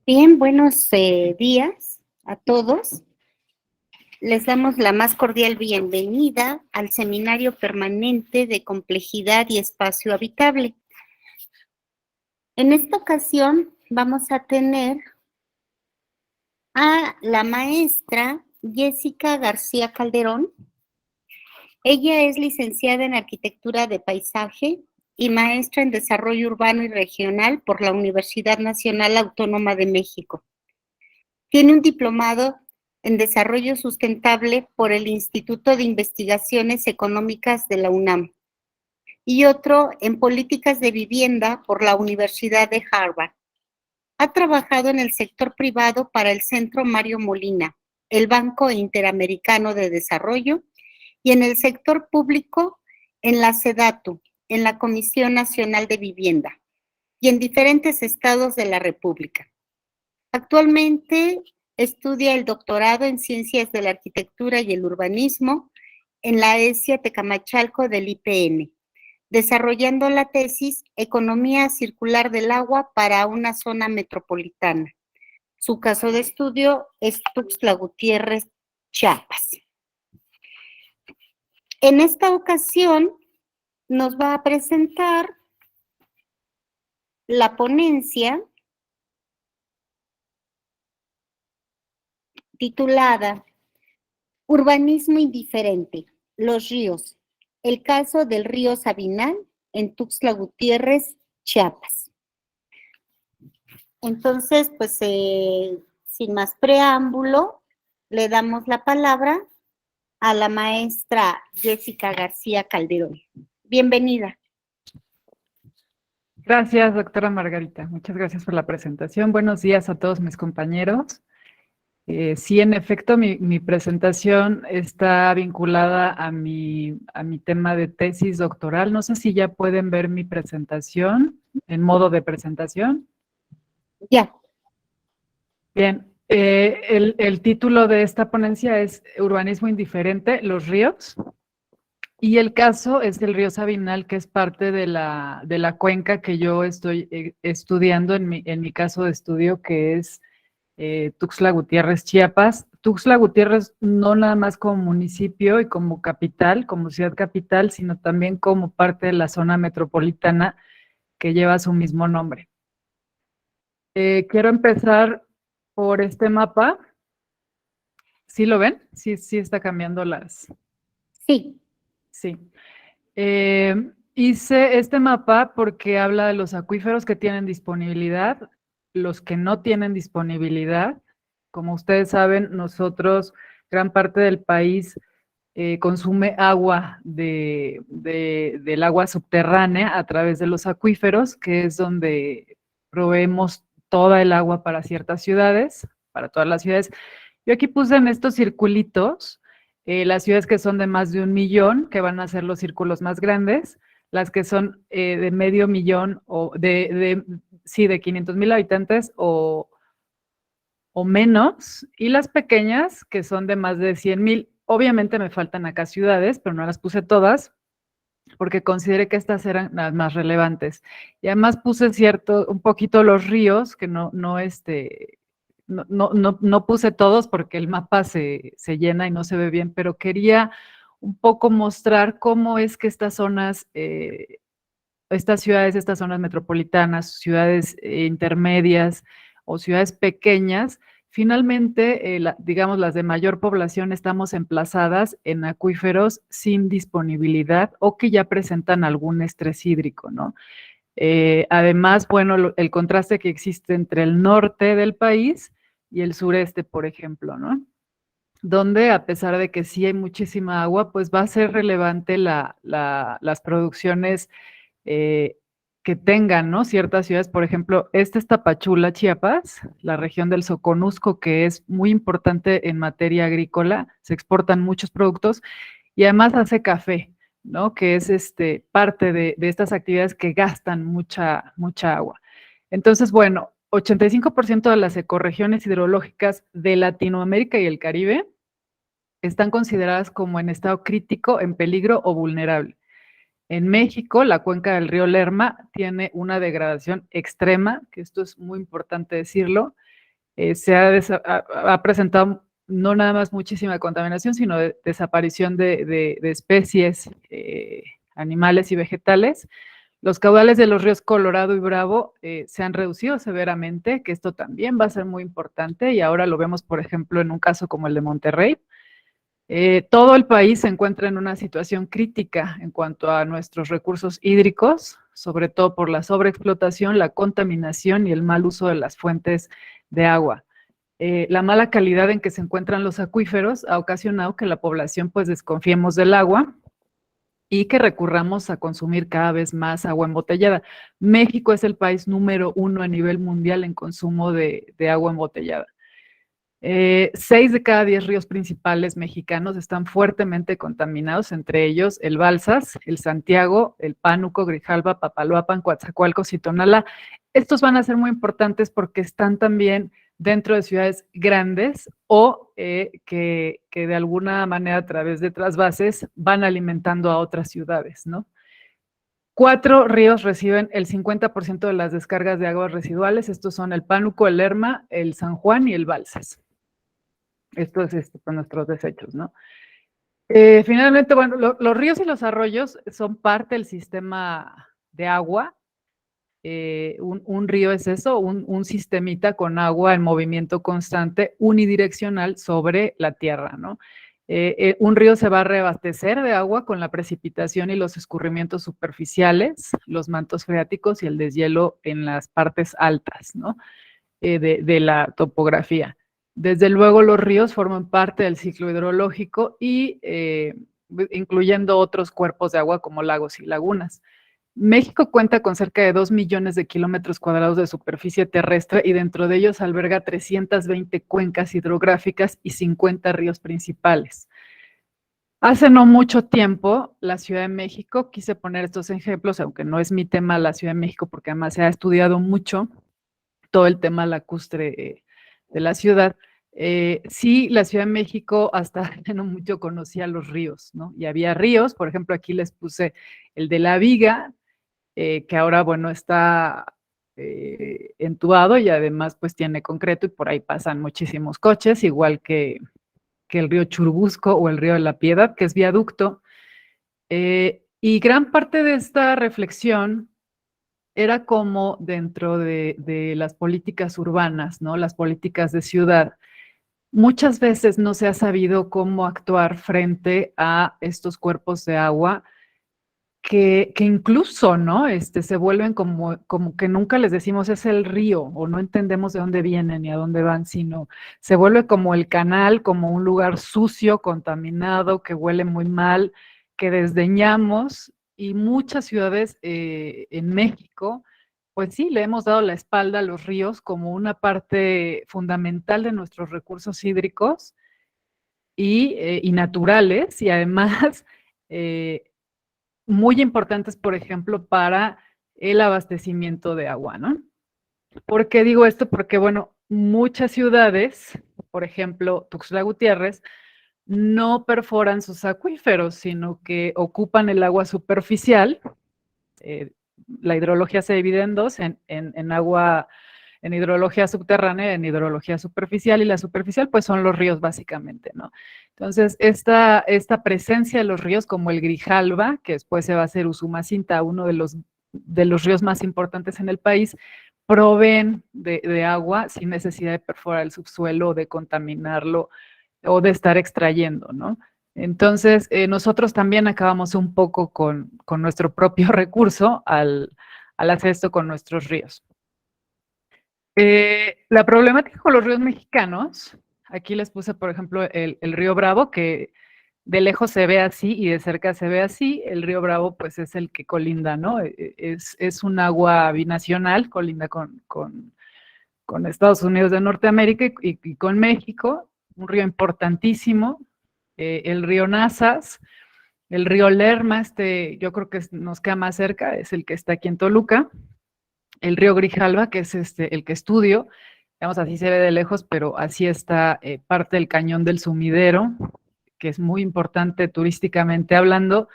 Bien, buenos días a todos. Les damos la más cordial bienvenida al Seminario Permanente de Complejidad y Espacio Habitable. En esta ocasión vamos a tener a la maestra Jessica García Calderón. Ella es licenciada en Arquitectura de Paisaje y maestra en Desarrollo Urbano y Regional por la Universidad Nacional Autónoma de México. Tiene un diplomado en Desarrollo Sustentable por el Instituto de Investigaciones Económicas de la UNAM y otro en Políticas de Vivienda por la Universidad de Harvard. Ha trabajado en el sector privado para el Centro Mario Molina, el Banco Interamericano de Desarrollo, y en el sector público en la SEDATU, en la Comisión Nacional de Vivienda, y en diferentes estados de la República. Actualmente estudia el doctorado en Ciencias de la Arquitectura y el Urbanismo en la ESIA Tecamachalco del IPN, desarrollando la tesis Economía Circular del Agua para una zona metropolitana. Su caso de estudio es Tuxtla Gutiérrez, Chiapas. En esta ocasión nos va a presentar la ponencia titulada Urbanismo indiferente, los ríos, el caso del río Sabinal en Tuxtla Gutiérrez, Chiapas. Entonces, pues, sin más preámbulo, le damos la palabra a la maestra Jessica García Calderón. Bienvenida. Gracias, doctora Margarita. Muchas gracias por la presentación. Buenos días a todos mis compañeros. Sí, en efecto, mi presentación está vinculada a mi tema de tesis doctoral. No sé si ya pueden ver mi presentación en modo de presentación. Ya. Bien, el título de esta ponencia es Urbanismo indiferente, los ríos. Y el caso es el río Sabinal, que es parte de la cuenca que yo estoy estudiando en mi caso de estudio, que es Tuxtla Gutiérrez, Chiapas. Tuxtla Gutiérrez no nada más como municipio y como capital, como ciudad capital, sino también como parte de la zona metropolitana que lleva su mismo nombre. Quiero empezar por este mapa. ¿Sí lo ven? Sí, sí está cambiando las... Sí. Sí. Hice este mapa porque habla de los acuíferos que tienen disponibilidad, los que no tienen disponibilidad. Como ustedes saben, nosotros, gran parte del país consume agua del agua subterránea a través de los acuíferos, que es donde proveemos toda el agua para ciertas ciudades, para todas las ciudades. Yo aquí puse en estos circulitos las ciudades que son de más de 1 millón, que van a ser los círculos más grandes, las que son de medio millón o de 500,000 habitantes o menos, y las pequeñas que son de más de 100,000. Obviamente me faltan acá ciudades, pero no las puse todas porque consideré que estas eran las más relevantes. Y además puse un poquito los ríos, que no puse todos porque el mapa se llena y no se ve bien, pero quería un poco mostrar cómo es que estas zonas, estas ciudades, estas zonas metropolitanas, ciudades intermedias o ciudades pequeñas, finalmente, digamos, las de mayor población estamos emplazadas en acuíferos sin disponibilidad o que ya presentan algún estrés hídrico, ¿no? Además, bueno, el contraste que existe entre el norte del país y el sureste, por ejemplo, ¿no? Donde a pesar de que sí hay muchísima agua, pues va a ser relevante las producciones que tengan, ¿no? Ciertas ciudades, por ejemplo, esta es Tapachula, Chiapas, la región del Soconusco, que es muy importante en materia agrícola, se exportan muchos productos y además hace café, ¿no? Que es parte de estas actividades que gastan mucha agua. Entonces, bueno, 85% de las ecorregiones hidrológicas de Latinoamérica y el Caribe están consideradas como en estado crítico, en peligro o vulnerable. En México, la cuenca del río Lerma tiene una degradación extrema, que esto es muy importante decirlo, ha presentado no nada más muchísima contaminación, sino desaparición de especies animales y vegetales. Los caudales de los ríos Colorado y Bravo se han reducido severamente, que esto también va a ser muy importante, y ahora lo vemos, por ejemplo, en un caso como el de Monterrey. Todo el país se encuentra en una situación crítica en cuanto a nuestros recursos hídricos, sobre todo por la sobreexplotación, la contaminación y el mal uso de las fuentes de agua. La mala calidad en que se encuentran los acuíferos ha ocasionado que la población pues desconfiemos del agua y que recurramos a consumir cada vez más agua embotellada. México es el país número 1 a nivel mundial en consumo de agua embotellada. 6 de cada 10 ríos principales mexicanos están fuertemente contaminados, entre ellos el Balsas, el Santiago, el Pánuco, Grijalva, Papaloapan, Coatzacoalcos y Tonalá. Estos van a ser muy importantes porque están también dentro de ciudades grandes o que de alguna manera a través de trasvases van alimentando a otras ciudades, ¿no? 4 ríos reciben el 50% de las descargas de aguas residuales. Estos son el Pánuco, el Lerma, el San Juan y el Balsas. Esto es con nuestros desechos, ¿no? Finalmente, bueno, los ríos y los arroyos son parte del sistema de agua. Un río es eso, un sistemita con agua en movimiento constante, unidireccional sobre la tierra, ¿no? Un río se va a reabastecer de agua con la precipitación y los escurrimientos superficiales, los mantos freáticos y el deshielo en las partes altas, ¿no? De la topografía. Desde luego los ríos forman parte del ciclo hidrológico y incluyendo otros cuerpos de agua como lagos y lagunas. México cuenta con cerca de 2 millones de kilómetros cuadrados de superficie terrestre y dentro de ellos alberga 320 cuencas hidrográficas y 50 ríos principales. Hace no mucho tiempo, la Ciudad de México, quise poner estos ejemplos, aunque no es mi tema la Ciudad de México, porque además se ha estudiado mucho todo el tema lacustre de la ciudad. Sí, la Ciudad de México hasta no mucho conocía los ríos, ¿no? Y había ríos, por ejemplo, aquí les puse el de la Viga, que ahora, bueno, está entubado y además pues tiene concreto y por ahí pasan muchísimos coches, igual que el río Churubusco o el río de la Piedad, que es viaducto. Y gran parte de esta reflexión era como dentro de las políticas urbanas, ¿no? Las políticas de ciudad, muchas veces no se ha sabido cómo actuar frente a estos cuerpos de agua que incluso, ¿no? Se vuelven como que nunca les decimos es el río o no entendemos de dónde vienen ni a dónde van, sino se vuelve como el canal, como un lugar sucio, contaminado, que huele muy mal, que desdeñamos y muchas ciudades en México, pues sí, le hemos dado la espalda a los ríos como una parte fundamental de nuestros recursos hídricos y naturales y además muy importantes, por ejemplo, para el abastecimiento de agua, ¿no? ¿Por qué digo esto? Porque, bueno, muchas ciudades, por ejemplo, Tuxtla Gutiérrez, no perforan sus acuíferos, sino que ocupan el agua superficial. La hidrología se divide en dos, en agua, en hidrología subterránea y en hidrología superficial, y la superficial pues son los ríos básicamente, ¿no? Entonces, esta presencia de los ríos como el Grijalva, que después se va a hacer Usumacinta, uno de los ríos más importantes en el país, proveen de agua sin necesidad de perforar el subsuelo o de contaminarlo o de estar extrayendo, ¿no? Entonces, nosotros también acabamos un poco con nuestro propio recurso al hacer esto con nuestros ríos. La problemática con los ríos mexicanos, aquí les puse, por ejemplo, el río Bravo, que de lejos se ve así y de cerca se ve así. El río Bravo, pues, es el que colinda, ¿no? Es un agua binacional, colinda con Estados Unidos de Norteamérica y con México, un río importantísimo. El río Nazas, el río Lerma, yo creo que nos queda más cerca, es el que está aquí en Toluca. El río Grijalva, que es el que estudio, digamos, así se ve de lejos, pero así está parte del cañón del Sumidero, que es muy importante turísticamente hablando,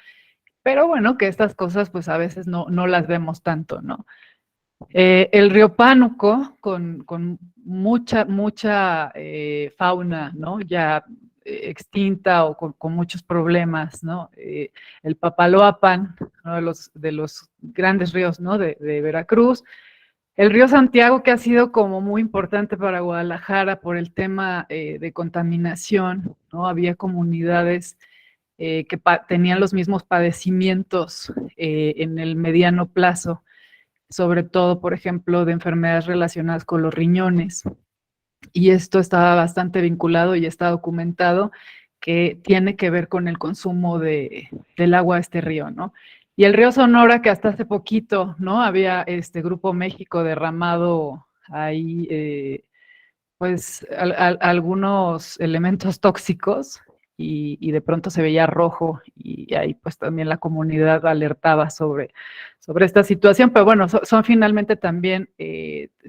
pero bueno, que estas cosas pues a veces no las vemos tanto, ¿no? El río Pánuco, con mucha fauna, ¿no? Ya extinta o con muchos problemas, ¿no? El Papaloapan, uno de los grandes ríos, ¿no? De Veracruz. El río Santiago, que ha sido como muy importante para Guadalajara por el tema de contaminación, ¿no? Había comunidades que tenían los mismos padecimientos en el mediano plazo, sobre todo, por ejemplo, de enfermedades relacionadas con los riñones. Y esto estaba bastante vinculado y está documentado que tiene que ver con el consumo del agua de este río, ¿no? Y el río Sonora, que hasta hace poquito, ¿no? Había este Grupo México derramado ahí, pues, algunos elementos tóxicos y de pronto se veía rojo y ahí pues también la comunidad alertaba sobre esta situación, pero bueno, son finalmente también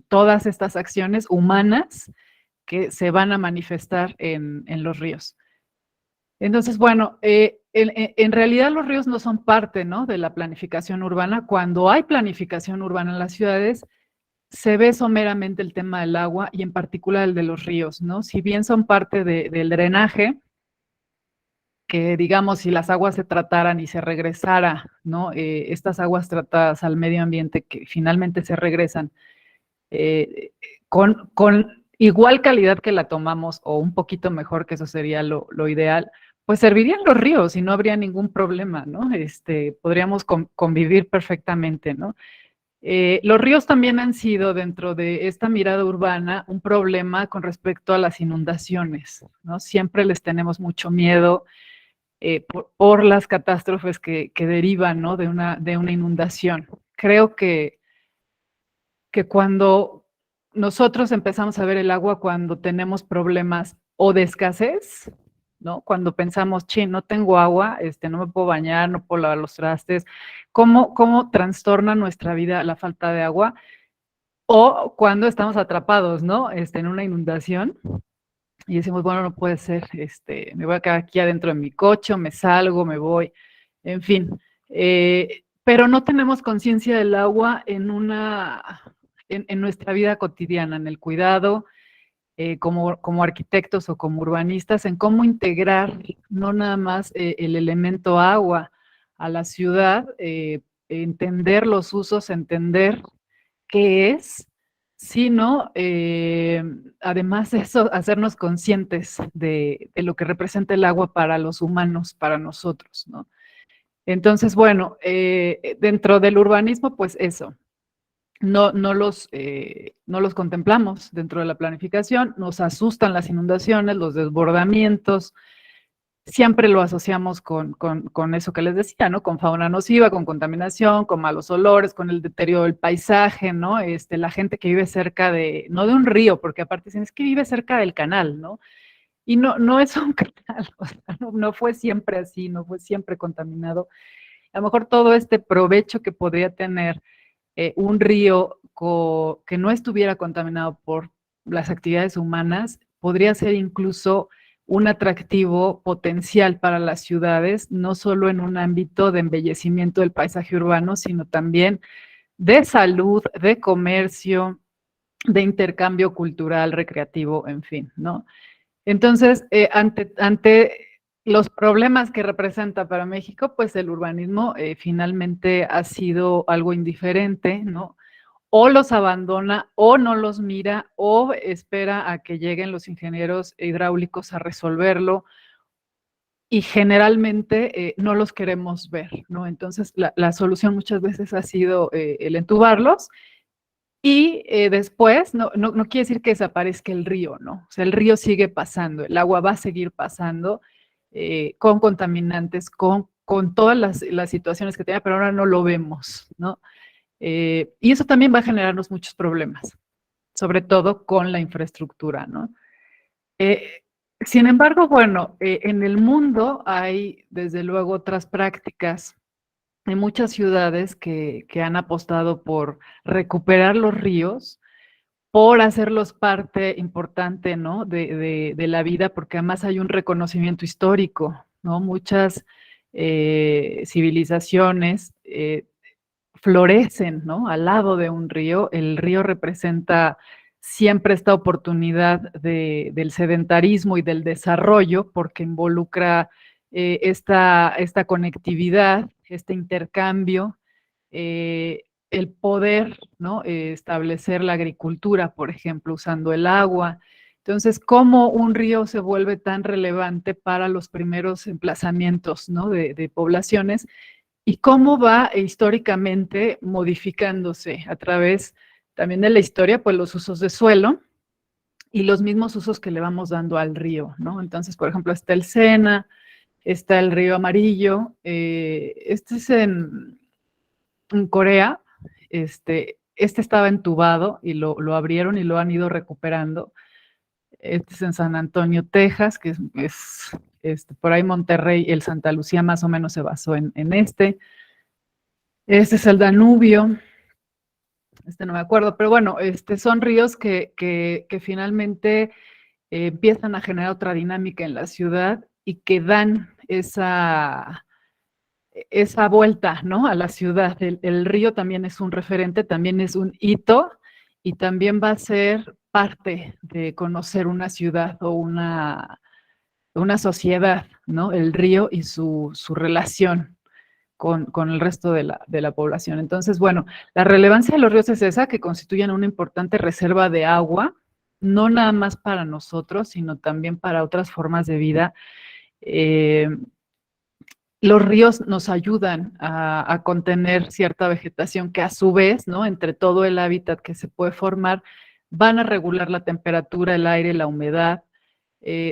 todas estas acciones humanas que se van a manifestar en los ríos. Entonces, bueno, en realidad los ríos no son parte, ¿no? De la planificación urbana. Cuando hay planificación urbana en las ciudades, se ve someramente el tema del agua y en particular el de los ríos, ¿no? Si bien son parte del drenaje, que digamos, si las aguas se trataran y se regresara, ¿no? Estas aguas tratadas al medio ambiente que finalmente se regresan eh, con igual calidad que la tomamos o un poquito mejor, que eso sería lo ideal, pues servirían los ríos y no habría ningún problema, ¿no? Podríamos convivir perfectamente, ¿no? Los ríos también han sido, dentro de esta mirada urbana, un problema con respecto a las inundaciones, ¿no? Siempre les tenemos mucho miedo por las catástrofes que derivan, ¿no? De una inundación. Creo que cuando nosotros empezamos a ver el agua cuando tenemos problemas o de escasez, ¿no? Cuando pensamos, chin, no tengo agua, no me puedo bañar, no puedo lavar los trastes, ¿cómo trastorna nuestra vida la falta de agua? O cuando estamos atrapados, ¿no? En una inundación y decimos, bueno, no puede ser, me voy a quedar aquí adentro de mi coche, me salgo, me voy, en fin. Pero no tenemos conciencia del agua en nuestra vida cotidiana, en el cuidado, como arquitectos o como urbanistas, en cómo integrar no nada más el elemento agua a la ciudad, entender los usos, entender qué es, sino además de eso, hacernos conscientes de lo que representa el agua para los humanos, para nosotros, ¿no? Entonces, bueno, dentro del urbanismo, pues eso, no los contemplamos dentro de la planificación, nos asustan las inundaciones, los desbordamientos, siempre lo asociamos con eso que les decía, ¿no? Con fauna nociva, con contaminación, con malos olores, con el deterioro del paisaje, ¿no? La gente que vive cerca no de un río, porque aparte dicen, es que vive cerca del canal, ¿no? Y no es un canal, o sea, no fue siempre así, no fue siempre contaminado. A lo mejor todo este provecho que podría tener un río que no estuviera contaminado por las actividades humanas, podría ser incluso un atractivo potencial para las ciudades, no solo en un ámbito de embellecimiento del paisaje urbano, sino también de salud, de comercio, de intercambio cultural, recreativo, en fin, ¿no? Entonces, ante los problemas que representa para México, pues el urbanismo finalmente ha sido algo indiferente, ¿no? O los abandona, o no los mira, o espera a que lleguen los ingenieros hidráulicos a resolverlo, y generalmente no los queremos ver, ¿no? Entonces, la solución muchas veces ha sido el entubarlos, y después, no quiere decir que desaparezca el río, ¿no? O sea, el río sigue pasando, el agua va a seguir pasando con contaminantes, con todas las situaciones que tenía, pero ahora no lo vemos, ¿no? Y eso también va a generarnos muchos problemas, sobre todo con la infraestructura, ¿no? Eh, Sin embargo, bueno, en el mundo hay desde luego otras prácticas. Hay muchas ciudades que han apostado por recuperar los ríos, por hacerlos parte importante, ¿no? de la vida, porque además hay un reconocimiento histórico, ¿no? Muchas civilizaciones florecen, ¿no? Al lado de un río. El río representa siempre esta oportunidad del sedentarismo y del desarrollo, porque involucra esta conectividad, este intercambio, el poder, ¿no? Establecer la agricultura, por ejemplo, usando el agua. Entonces, ¿cómo un río se vuelve tan relevante para los primeros emplazamientos, ¿no? de poblaciones? Y cómo va históricamente modificándose a través también de la historia, pues los usos de suelo y los mismos usos que le vamos dando al río, ¿no? Entonces, por ejemplo, está el Sena, está el río Amarillo, este es en Corea, este estaba entubado y lo abrieron y lo han ido recuperando. Este es en San Antonio, Texas, que es por ahí Monterrey, el Santa Lucía más o menos se basó en este. Este es el Danubio, no me acuerdo, pero bueno, son ríos que finalmente empiezan a generar otra dinámica en la ciudad y que dan esa vuelta, ¿no? A la ciudad. El río también es un referente, también es un hito y también va a ser parte de conocer una ciudad o una sociedad, ¿no? El río y su relación con el resto de la población. Entonces, bueno, la relevancia de los ríos es esa, que constituyen una importante reserva de agua, no nada más para nosotros, sino también para otras formas de vida. Los ríos nos ayudan a contener cierta vegetación que a su vez, ¿no? Entre todo el hábitat que se puede formar, van a regular la temperatura, el aire, la humedad.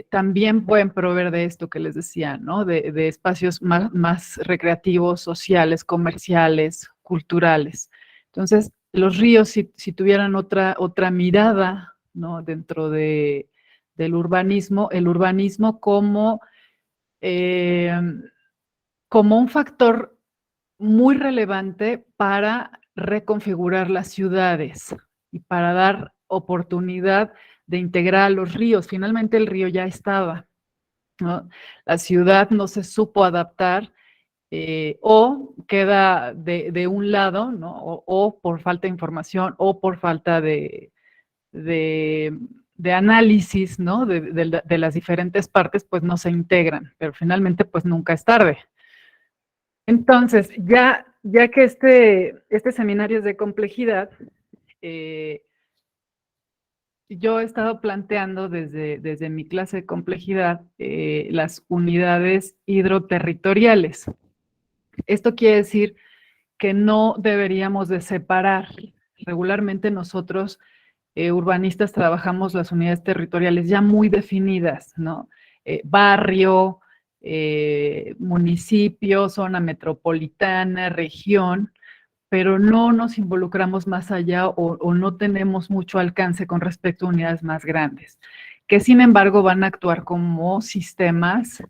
También pueden proveer de esto que les decía, ¿no? De espacios más recreativos, sociales, comerciales, culturales. Entonces, los ríos, si tuvieran otra mirada, ¿no? Dentro del urbanismo, el urbanismo eh, como un factor muy relevante para reconfigurar las ciudades y para dar oportunidad de integrar a los ríos. Finalmente el río ya estaba, ¿no? La ciudad no se supo adaptar o queda de un lado, ¿no? O por falta de información o por falta de análisis, ¿no? De las diferentes partes, pues no se integran, pero finalmente pues nunca es tarde. Entonces, ya que este seminario es de complejidad, yo he estado planteando desde mi clase de complejidad las unidades hidroterritoriales. Esto quiere decir que no deberíamos de separar. Regularmente nosotros, urbanistas, trabajamos las unidades territoriales ya muy definidas, ¿no? Barrio, municipio, zona metropolitana, región, pero no nos involucramos más allá o no tenemos mucho alcance con respecto a unidades más grandes, que sin embargo van a actuar como sistemas,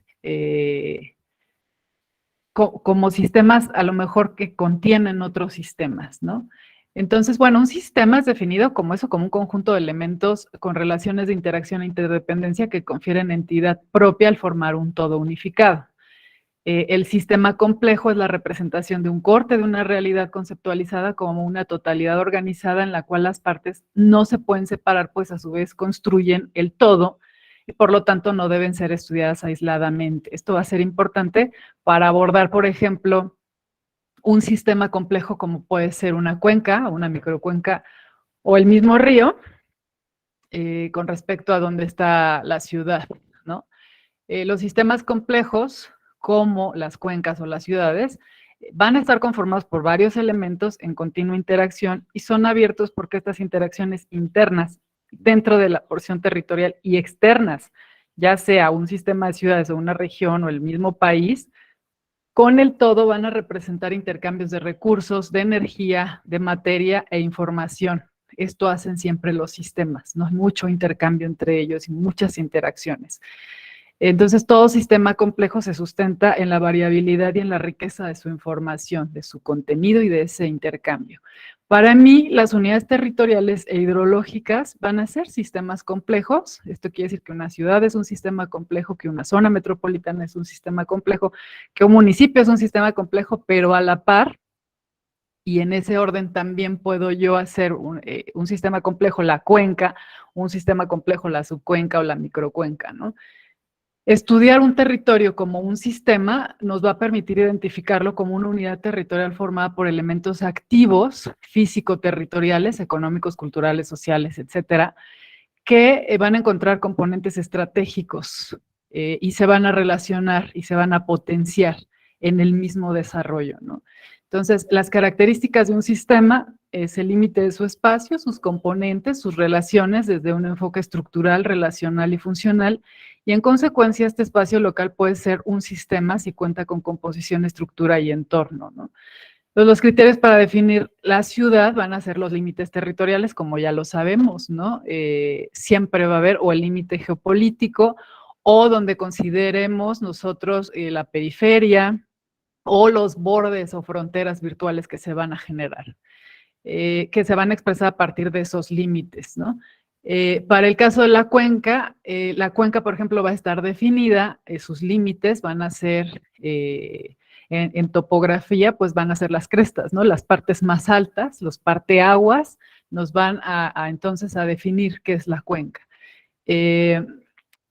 como sistemas a lo mejor que contienen otros sistemas, ¿no? Entonces, bueno, un sistema es definido como eso, como un conjunto de elementos con relaciones de interacción e interdependencia que confieren entidad propia al formar un todo unificado. El sistema complejo es la representación de un corte de una realidad conceptualizada como una totalidad organizada en la cual las partes no se pueden separar, pues a su vez construyen el todo y por lo tanto no deben ser estudiadas aisladamente. Esto va a ser importante para abordar, por ejemplo, un sistema complejo como puede ser una cuenca, una microcuenca o el mismo río, con respecto a dónde está la ciudad, ¿no? Los sistemas complejos, como las cuencas o las ciudades, van a estar conformados por varios elementos en continua interacción y son abiertos porque estas interacciones internas dentro de la porción territorial y externas, ya sea un sistema de ciudades o una región o el mismo país, con el todo van a representar intercambios de recursos, de energía, de materia e información. Esto hacen siempre los sistemas, ¿no? Hay mucho intercambio entre ellos y muchas interacciones. Entonces, todo sistema complejo se sustenta en la variabilidad y en la riqueza de su información, de su contenido y de ese intercambio. Para mí, las unidades territoriales e hidrológicas van a ser sistemas complejos. Esto quiere decir que una ciudad es un sistema complejo, que una zona metropolitana es un sistema complejo, que un municipio es un sistema complejo, pero a la par y en ese orden también puedo yo hacer un sistema complejo, la cuenca, un sistema complejo, la subcuenca o la microcuenca, ¿no? Estudiar un territorio como un sistema nos va a permitir identificarlo como una unidad territorial formada por elementos activos, físico-territoriales, económicos, culturales, sociales, etcétera, que van a encontrar componentes estratégicos y se van a relacionar y se van a potenciar en el mismo desarrollo, ¿no? Entonces, las características de un sistema es el límite de su espacio, sus componentes, sus relaciones desde un enfoque estructural, relacional y funcional, y en consecuencia este espacio local puede ser un sistema si cuenta con composición, estructura y entorno, ¿no? Entonces, los criterios para definir la ciudad van a ser los límites territoriales, como ya lo sabemos, ¿no? Siempre va a haber o el límite geopolítico o donde consideremos nosotros la periferia o los bordes o fronteras virtuales que se van a generar, que se van a expresar a partir de esos límites, ¿no? Para el caso de la cuenca, por ejemplo, va a estar definida, sus límites van a ser, en topografía, pues van a ser las crestas, ¿no? Las partes más altas, los parteaguas, nos van entonces a definir qué es la cuenca.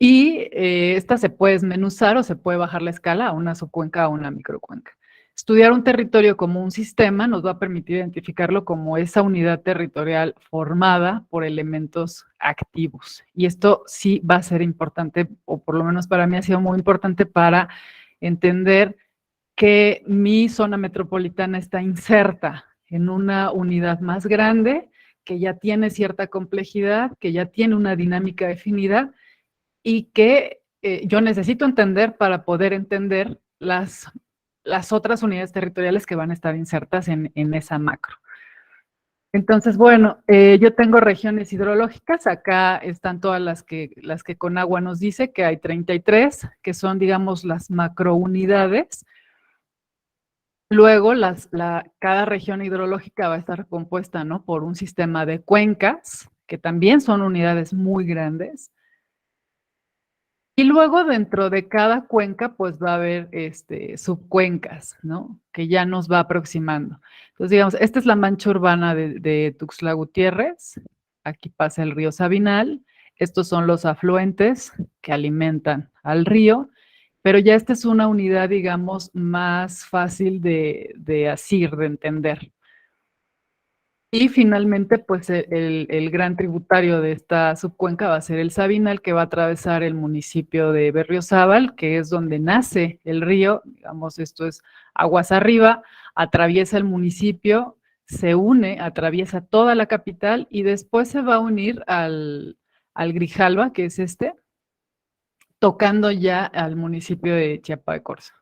Esta se puede desmenuzar o se puede bajar la escala a una subcuenca o a una microcuenca. Estudiar un territorio como un sistema nos va a permitir identificarlo como esa unidad territorial formada por elementos activos. Y esto sí va a ser importante, o por lo menos para mí ha sido muy importante para entender que mi zona metropolitana está inserta en una unidad más grande, que ya tiene cierta complejidad, que ya tiene una dinámica definida y que yo necesito entender para poder entender las otras unidades territoriales que van a estar insertas en esa macro. Entonces, bueno, yo tengo regiones hidrológicas, acá están todas las que Conagua nos dice, que hay 33, que son, digamos, las macrounidades. Luego, cada región hidrológica va a estar compuesta, ¿no?, por un sistema de cuencas, que también son unidades muy grandes. Y luego dentro de cada cuenca, pues va a haber subcuencas, ¿no? Que ya nos va aproximando. Entonces, digamos, esta es la mancha urbana de Tuxtla Gutiérrez. Aquí pasa el río Sabinal. Estos son los afluentes que alimentan al río, pero ya esta es una unidad, digamos, más fácil de asir, de entender. Y finalmente, pues el gran tributario de esta subcuenca va a ser el Sabinal, que va a atravesar el municipio de Berriozábal, que es donde nace el río, digamos, esto es aguas arriba, atraviesa el municipio, se une, atraviesa toda la capital y después se va a unir al Grijalva, que es tocando ya al municipio de Chiapa de Corzo.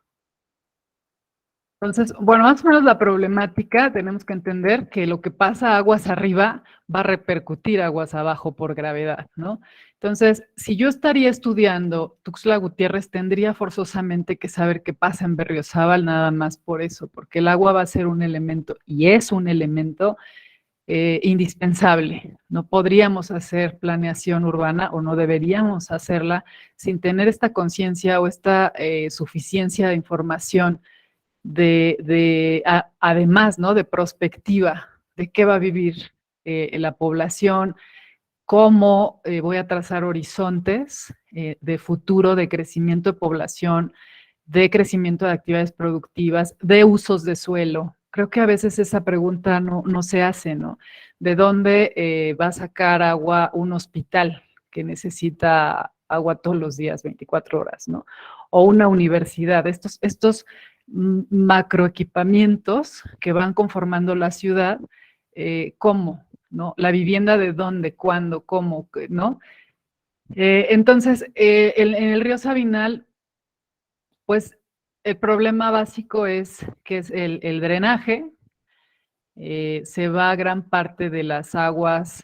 Entonces, bueno, más o menos la problemática, tenemos que entender que lo que pasa aguas arriba va a repercutir aguas abajo por gravedad, ¿no? Entonces, si yo estaría estudiando Tuxtla Gutiérrez, tendría forzosamente que saber qué pasa en Berriozábal nada más por eso, porque el agua va a ser un elemento, y es un elemento indispensable. No podríamos hacer planeación urbana o no deberíamos hacerla sin tener esta conciencia o esta suficiencia de información además, ¿no?, de prospectiva, de qué va a vivir la población, cómo voy a trazar horizontes de futuro, de crecimiento de población, de crecimiento de actividades productivas, de usos de suelo. Creo que a veces esa pregunta no se hace, ¿no? ¿De dónde va a sacar agua un hospital que necesita agua todos los días, 24 horas, ¿no? O una universidad. Estos macroequipamientos que van conformando la ciudad, ¿cómo? ¿No? La vivienda de dónde, cuándo, cómo, ¿no? Entonces, en el río Sabinal, pues el problema básico es que es el drenaje, se va gran parte de las aguas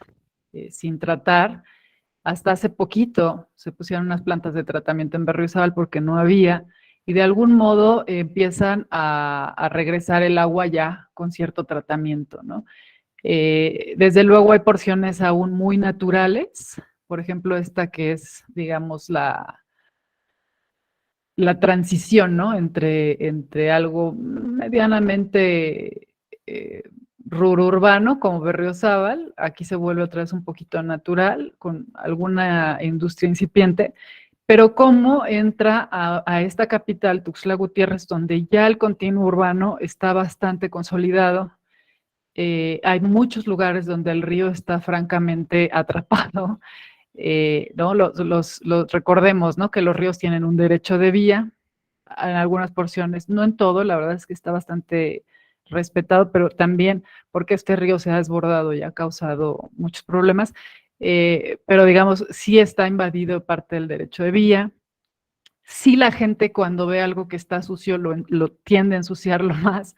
sin tratar. Hasta hace poquito se pusieron unas plantas de tratamiento en Berriozábal porque no había, y de algún modo empiezan a regresar el agua ya con cierto tratamiento, ¿no? Desde luego hay porciones aún muy naturales, por ejemplo, esta que es, digamos, la transición, ¿no?, entre algo medianamente urbano como Berriozábal, aquí se vuelve otra vez un poquito natural, con alguna industria incipiente, pero cómo entra a esta capital, Tuxtla Gutiérrez, donde ya el continuo urbano está bastante consolidado. Hay muchos lugares donde el río está francamente atrapado, ¿no? Recordemos, ¿no? Que los ríos tienen un derecho de vía en algunas porciones, no en todo, la verdad es que está bastante respetado, pero también porque este río se ha desbordado y ha causado muchos problemas, pero digamos, sí está invadido parte del derecho de vía. Sí, la gente cuando ve algo que está sucio lo tiende a ensuciarlo más.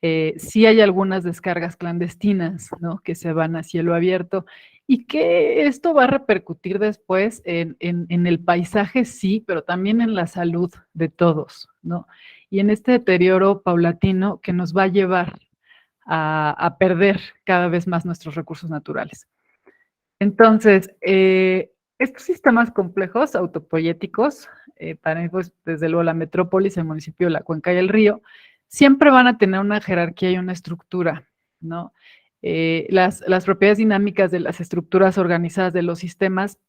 Sí hay algunas descargas clandestinas, ¿no? Que se van a cielo abierto y que esto va a repercutir después en el paisaje, sí, pero también en la salud de todos, ¿no? Y en este deterioro paulatino que nos va a llevar a perder cada vez más nuestros recursos naturales. Entonces, estos sistemas complejos autopoyéticos, para mí, pues, desde luego la metrópolis, el municipio, la cuenca y el río, siempre van a tener una jerarquía y una estructura, ¿no? Las propiedades dinámicas de las estructuras organizadas de los sistemas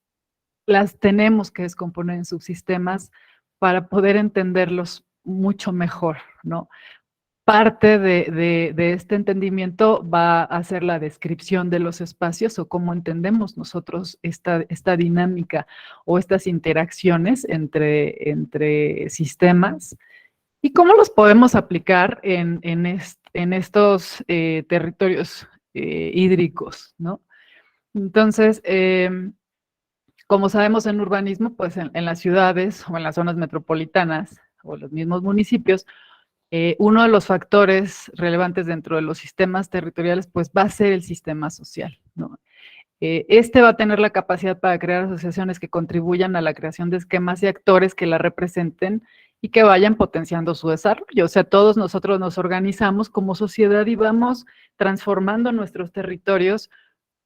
las tenemos que descomponer en subsistemas para poder entenderlos mucho mejor, ¿no? Parte de este entendimiento va a ser la descripción de los espacios o cómo entendemos nosotros esta dinámica o estas interacciones entre sistemas y cómo los podemos aplicar en estos territorios hídricos, ¿no? Entonces, como sabemos en urbanismo, pues en las ciudades o en las zonas metropolitanas o los mismos municipios, uno de los factores relevantes dentro de los sistemas territoriales, pues va a ser el sistema social, ¿no? Este va a tener la capacidad para crear asociaciones que contribuyan a la creación de esquemas y actores que la representen y que vayan potenciando su desarrollo. O sea, todos nosotros nos organizamos como sociedad y vamos transformando nuestros territorios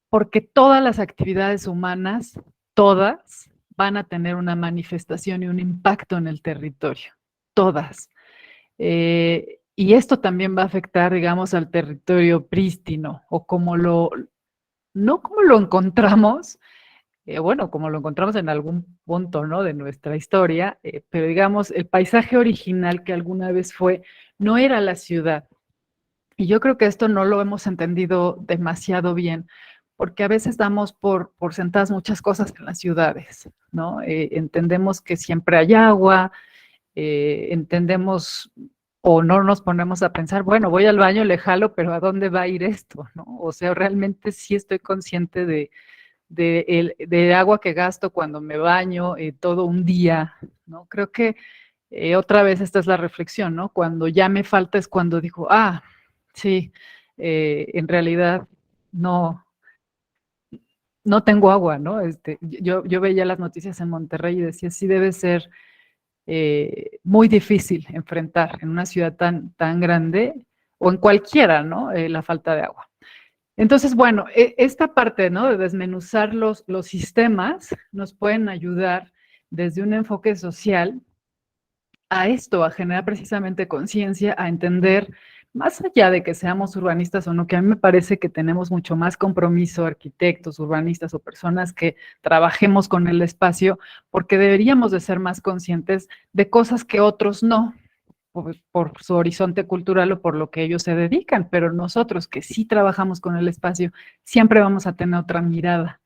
porque todas las actividades humanas, todas, van a tener una manifestación y un impacto en el territorio. Todas. Y esto también va a afectar, digamos, al territorio prístino o no como lo encontramos, bueno, como lo encontramos en algún punto, ¿no? De nuestra historia, pero digamos, el paisaje original que alguna vez fue, no era la ciudad. Y yo creo que esto no lo hemos entendido demasiado bien, porque a veces damos por sentadas muchas cosas en las ciudades, ¿no? Entendemos que siempre hay agua, entendemos o no nos ponemos a pensar, bueno, voy al baño, le jalo, pero ¿a dónde va a ir esto? ¿No? O sea, realmente sí estoy consciente de agua que gasto cuando me baño todo un día, ¿no? Creo que otra vez esta es la reflexión, ¿no? Cuando ya me falta es cuando digo, sí, en realidad no, no tengo agua, ¿no? Yo veía las noticias en Monterrey y decía, sí debe ser muy difícil enfrentar en una ciudad tan grande o en cualquiera, ¿no? La falta de agua. Entonces, bueno, esta parte, ¿no? De desmenuzar los sistemas nos pueden ayudar desde un enfoque social a esto, a generar precisamente conciencia, a entender, más allá de que seamos urbanistas o no, que a mí me parece que tenemos mucho más compromiso, arquitectos, urbanistas o personas que trabajemos con el espacio, porque deberíamos de ser más conscientes de cosas que otros no, por su horizonte cultural o por lo que ellos se dedican, pero nosotros que sí trabajamos con el espacio, siempre vamos a tener otra mirada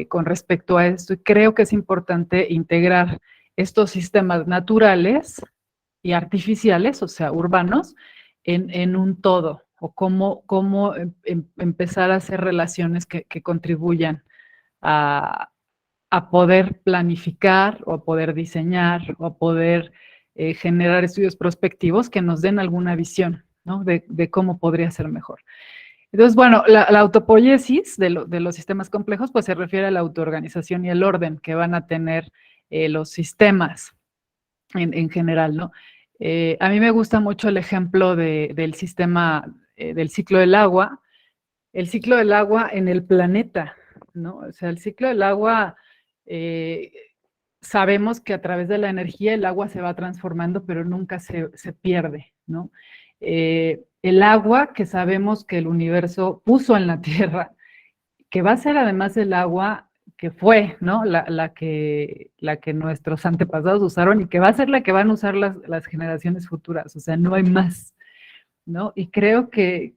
con respecto a esto. Y creo que es importante integrar estos sistemas naturales y artificiales, o sea, urbanos, en un todo, o cómo empezar a hacer relaciones que contribuyan a, a poder planificar o a poder diseñar o a poder generar estudios prospectivos que nos den alguna visión, ¿no? de cómo podría ser mejor. Entonces, bueno, la autopoiesis de los sistemas complejos, pues se refiere a la autoorganización y el orden que van a tener los sistemas en general, ¿no? A mí me gusta mucho el ejemplo del sistema del ciclo del agua, el ciclo del agua en el planeta, ¿no? O sea, el ciclo del agua, eh, sabemos que a través de la energía el agua se va transformando, pero nunca se pierde, ¿no? el agua que sabemos que el universo puso en la Tierra, que va a ser además el agua que fue, ¿no? La que nuestros antepasados usaron y que va a ser la que van a usar las generaciones futuras, o sea, no hay más, ¿no? Y creo que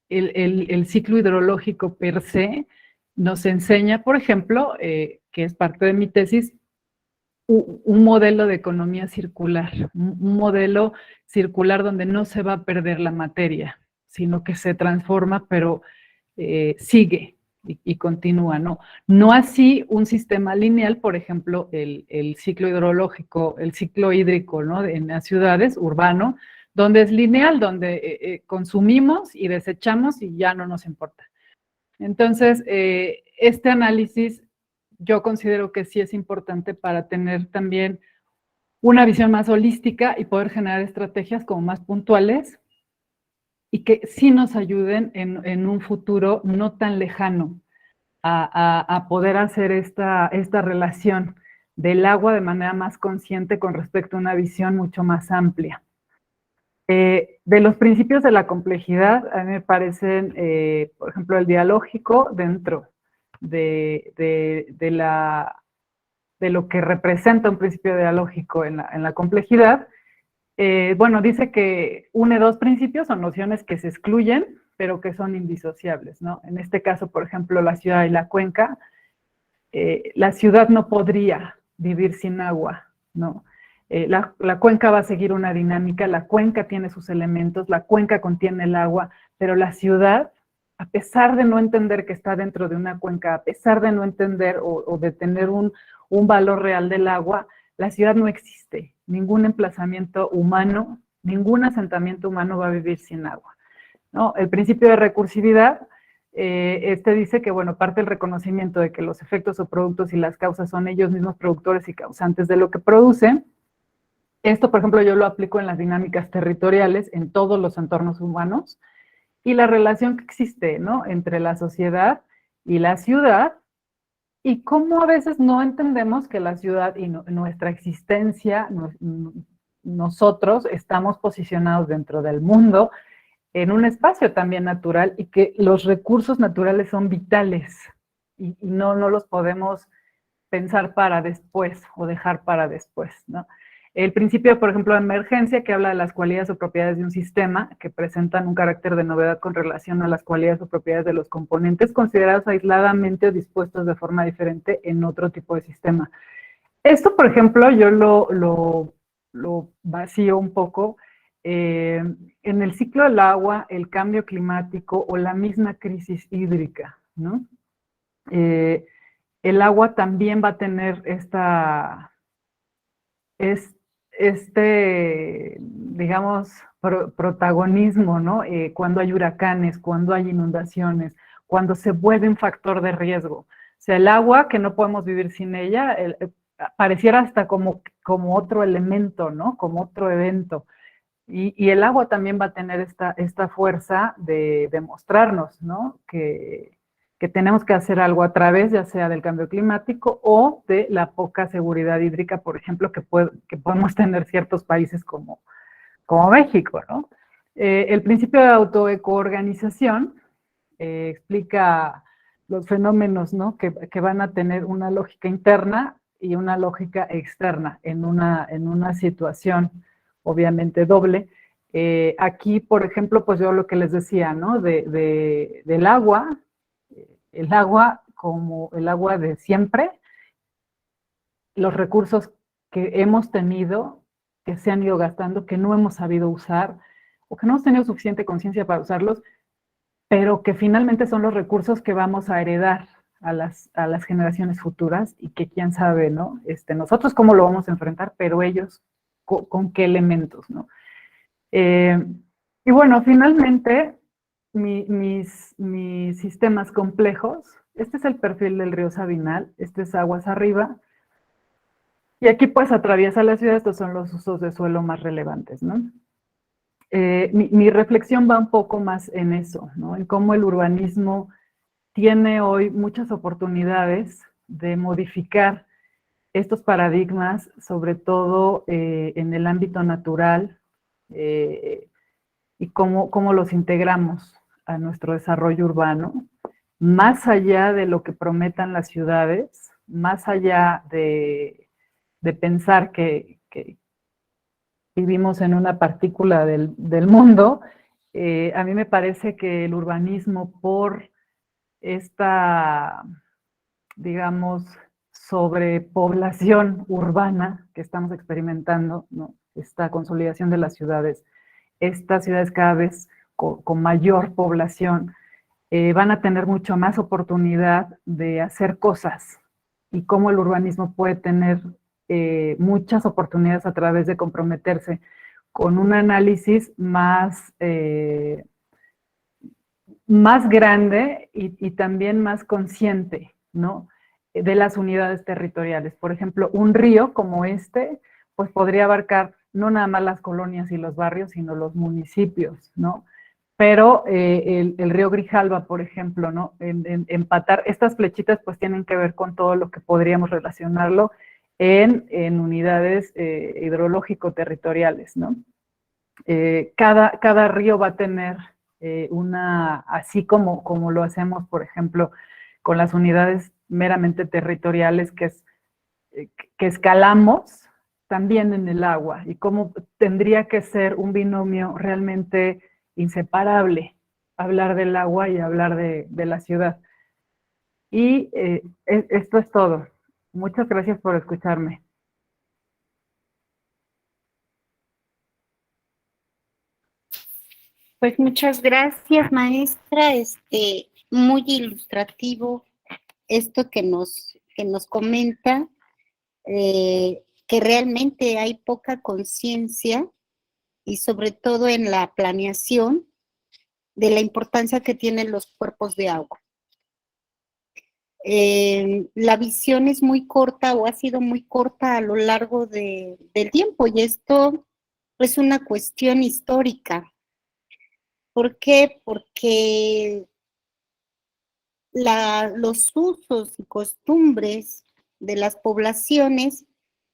el ciclo hidrológico per se nos enseña, por ejemplo, que es parte de mi tesis, un modelo de economía circular, un modelo circular donde no se va a perder la materia, sino que se transforma, pero sigue y continúa, ¿no? No así un sistema lineal, por ejemplo, el ciclo hidrológico, el ciclo hídrico, ¿no? En las ciudades, urbano, donde es lineal, donde consumimos y desechamos y ya no nos importa. Entonces, este análisis yo considero que sí es importante para tener también una visión más holística y poder generar estrategias como más puntuales y que sí nos ayuden en un futuro no tan lejano a poder hacer esta relación del agua de manera más consciente con respecto a una visión mucho más amplia. De los principios de la complejidad, a mí me parecen, por ejemplo, el dialógico dentro de lo que representa un principio dialógico en la complejidad. Bueno, dice que une dos principios o nociones que se excluyen, pero que son indisociables, ¿no? En este caso, por ejemplo, la ciudad y la cuenca. La ciudad no podría vivir sin agua, ¿no? La cuenca va a seguir una dinámica, la cuenca tiene sus elementos, la cuenca contiene el agua, pero la ciudad, a pesar de no entender que está dentro de una cuenca, a pesar de no entender o de tener un valor real del agua, la ciudad no existe. Ningún emplazamiento humano, ningún asentamiento humano va a vivir sin agua, ¿no? El principio de recursividad, dice que, bueno, parte del reconocimiento de que los efectos o productos y las causas son ellos mismos productores y causantes de lo que producen. Esto, por ejemplo, yo lo aplico en las dinámicas territoriales, en todos los entornos humanos, y la relación que existe, ¿no? Entre la sociedad y la ciudad, y cómo a veces no entendemos que la ciudad y nuestra existencia, nosotros estamos posicionados dentro del mundo, en un espacio también natural y que los recursos naturales son vitales y no los podemos pensar para después o dejar para después, ¿no? El principio, por ejemplo, de emergencia, que habla de las cualidades o propiedades de un sistema que presentan un carácter de novedad con relación a las cualidades o propiedades de los componentes considerados aisladamente o dispuestos de forma diferente en otro tipo de sistema. Esto, por ejemplo, yo lo vacío un poco en el ciclo del agua, el cambio climático o la misma crisis hídrica, ¿no? El agua también va a tener digamos, protagonismo, ¿no? Cuando hay huracanes, cuando hay inundaciones, cuando se vuelve un factor de riesgo. O sea, el agua, que no podemos vivir sin ella, pareciera hasta como otro elemento, ¿no? Como otro evento. Y el agua también va a tener esta fuerza de demostrarnos, ¿no? Que tenemos que hacer algo a través, ya sea del cambio climático o de la poca seguridad hídrica, por ejemplo, que podemos tener ciertos países como México, ¿no? El principio de autoecoorganización explica los fenómenos, ¿no? Que van a tener una lógica interna y una lógica externa en una situación obviamente doble. Aquí, por ejemplo, pues yo lo que les decía, ¿no? Del agua, el agua como el agua de siempre, los recursos que hemos tenido, que se han ido gastando, que no hemos sabido usar, o que no hemos tenido suficiente conciencia para usarlos, pero que finalmente son los recursos que vamos a heredar a las generaciones futuras y que quién sabe, ¿no? Nosotros cómo lo vamos a enfrentar, pero ellos con qué elementos, ¿no? Y bueno, finalmente, mis sistemas complejos, este es el perfil del río Sabinal, este es aguas arriba, y aquí pues atraviesa la ciudad, estos son los usos de suelo más relevantes, ¿no? Mi reflexión va un poco más en eso, ¿no? En cómo el urbanismo tiene hoy muchas oportunidades de modificar estos paradigmas, sobre todo en el ámbito natural, y cómo los integramos a nuestro desarrollo urbano, más allá de lo que prometan las ciudades, más allá de pensar que vivimos en una partícula del mundo. A mí me parece que el urbanismo, por esta, digamos, sobrepoblación urbana que estamos experimentando, ¿no? Esta consolidación de las ciudades, estas ciudades cada vez con mayor población, van a tener mucho más oportunidad de hacer cosas, y cómo el urbanismo puede tener muchas oportunidades a través de comprometerse con un análisis más grande y también más consciente, ¿no? De las unidades territoriales. Por ejemplo, un río como este, pues podría abarcar no nada más las colonias y los barrios, sino los municipios, ¿no? Pero el río Grijalva, por ejemplo, ¿no? Empatar, estas flechitas pues tienen que ver con todo lo que podríamos relacionarlo en unidades hidrológico-territoriales, ¿no? Cada río va a tener así como lo hacemos, por ejemplo, con las unidades meramente territoriales que escalamos también en el agua, y cómo tendría que ser un binomio realmente inseparable, hablar del agua y hablar de la ciudad. Y esto es todo. Muchas gracias por escucharme. Pues muchas gracias, maestra. Muy ilustrativo esto que nos comenta, que realmente hay poca conciencia y sobre todo en la planeación de la importancia que tienen los cuerpos de agua. La visión es muy corta o ha sido muy corta a lo largo del tiempo, y esto es una cuestión histórica. ¿Por qué? Porque los usos y costumbres de las poblaciones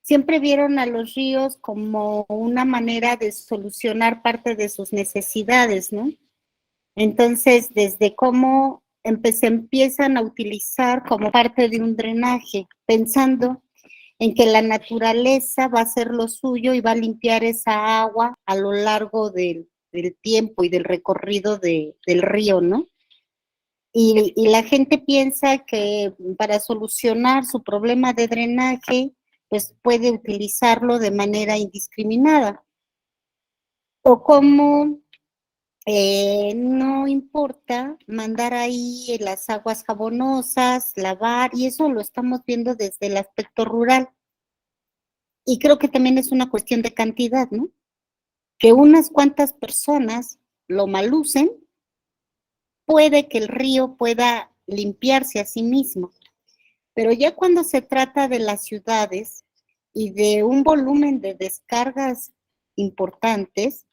siempre vieron a los ríos como una manera de solucionar parte de sus necesidades, ¿no? Entonces, desde cómo se empiezan a utilizar como parte de un drenaje, pensando en que la naturaleza va a hacer lo suyo y va a limpiar esa agua a lo largo del tiempo y del recorrido del río, ¿no? Y la gente piensa que para solucionar su problema de drenaje, pues puede utilizarlo de manera indiscriminada. O como no importa mandar ahí las aguas jabonosas, lavar, y eso lo estamos viendo desde el aspecto rural. Y creo que también es una cuestión de cantidad, ¿no? Que unas cuantas personas lo malucen, puede que el río pueda limpiarse a sí mismo. Pero ya cuando se trata de las ciudades y de un volumen de descargas importantes,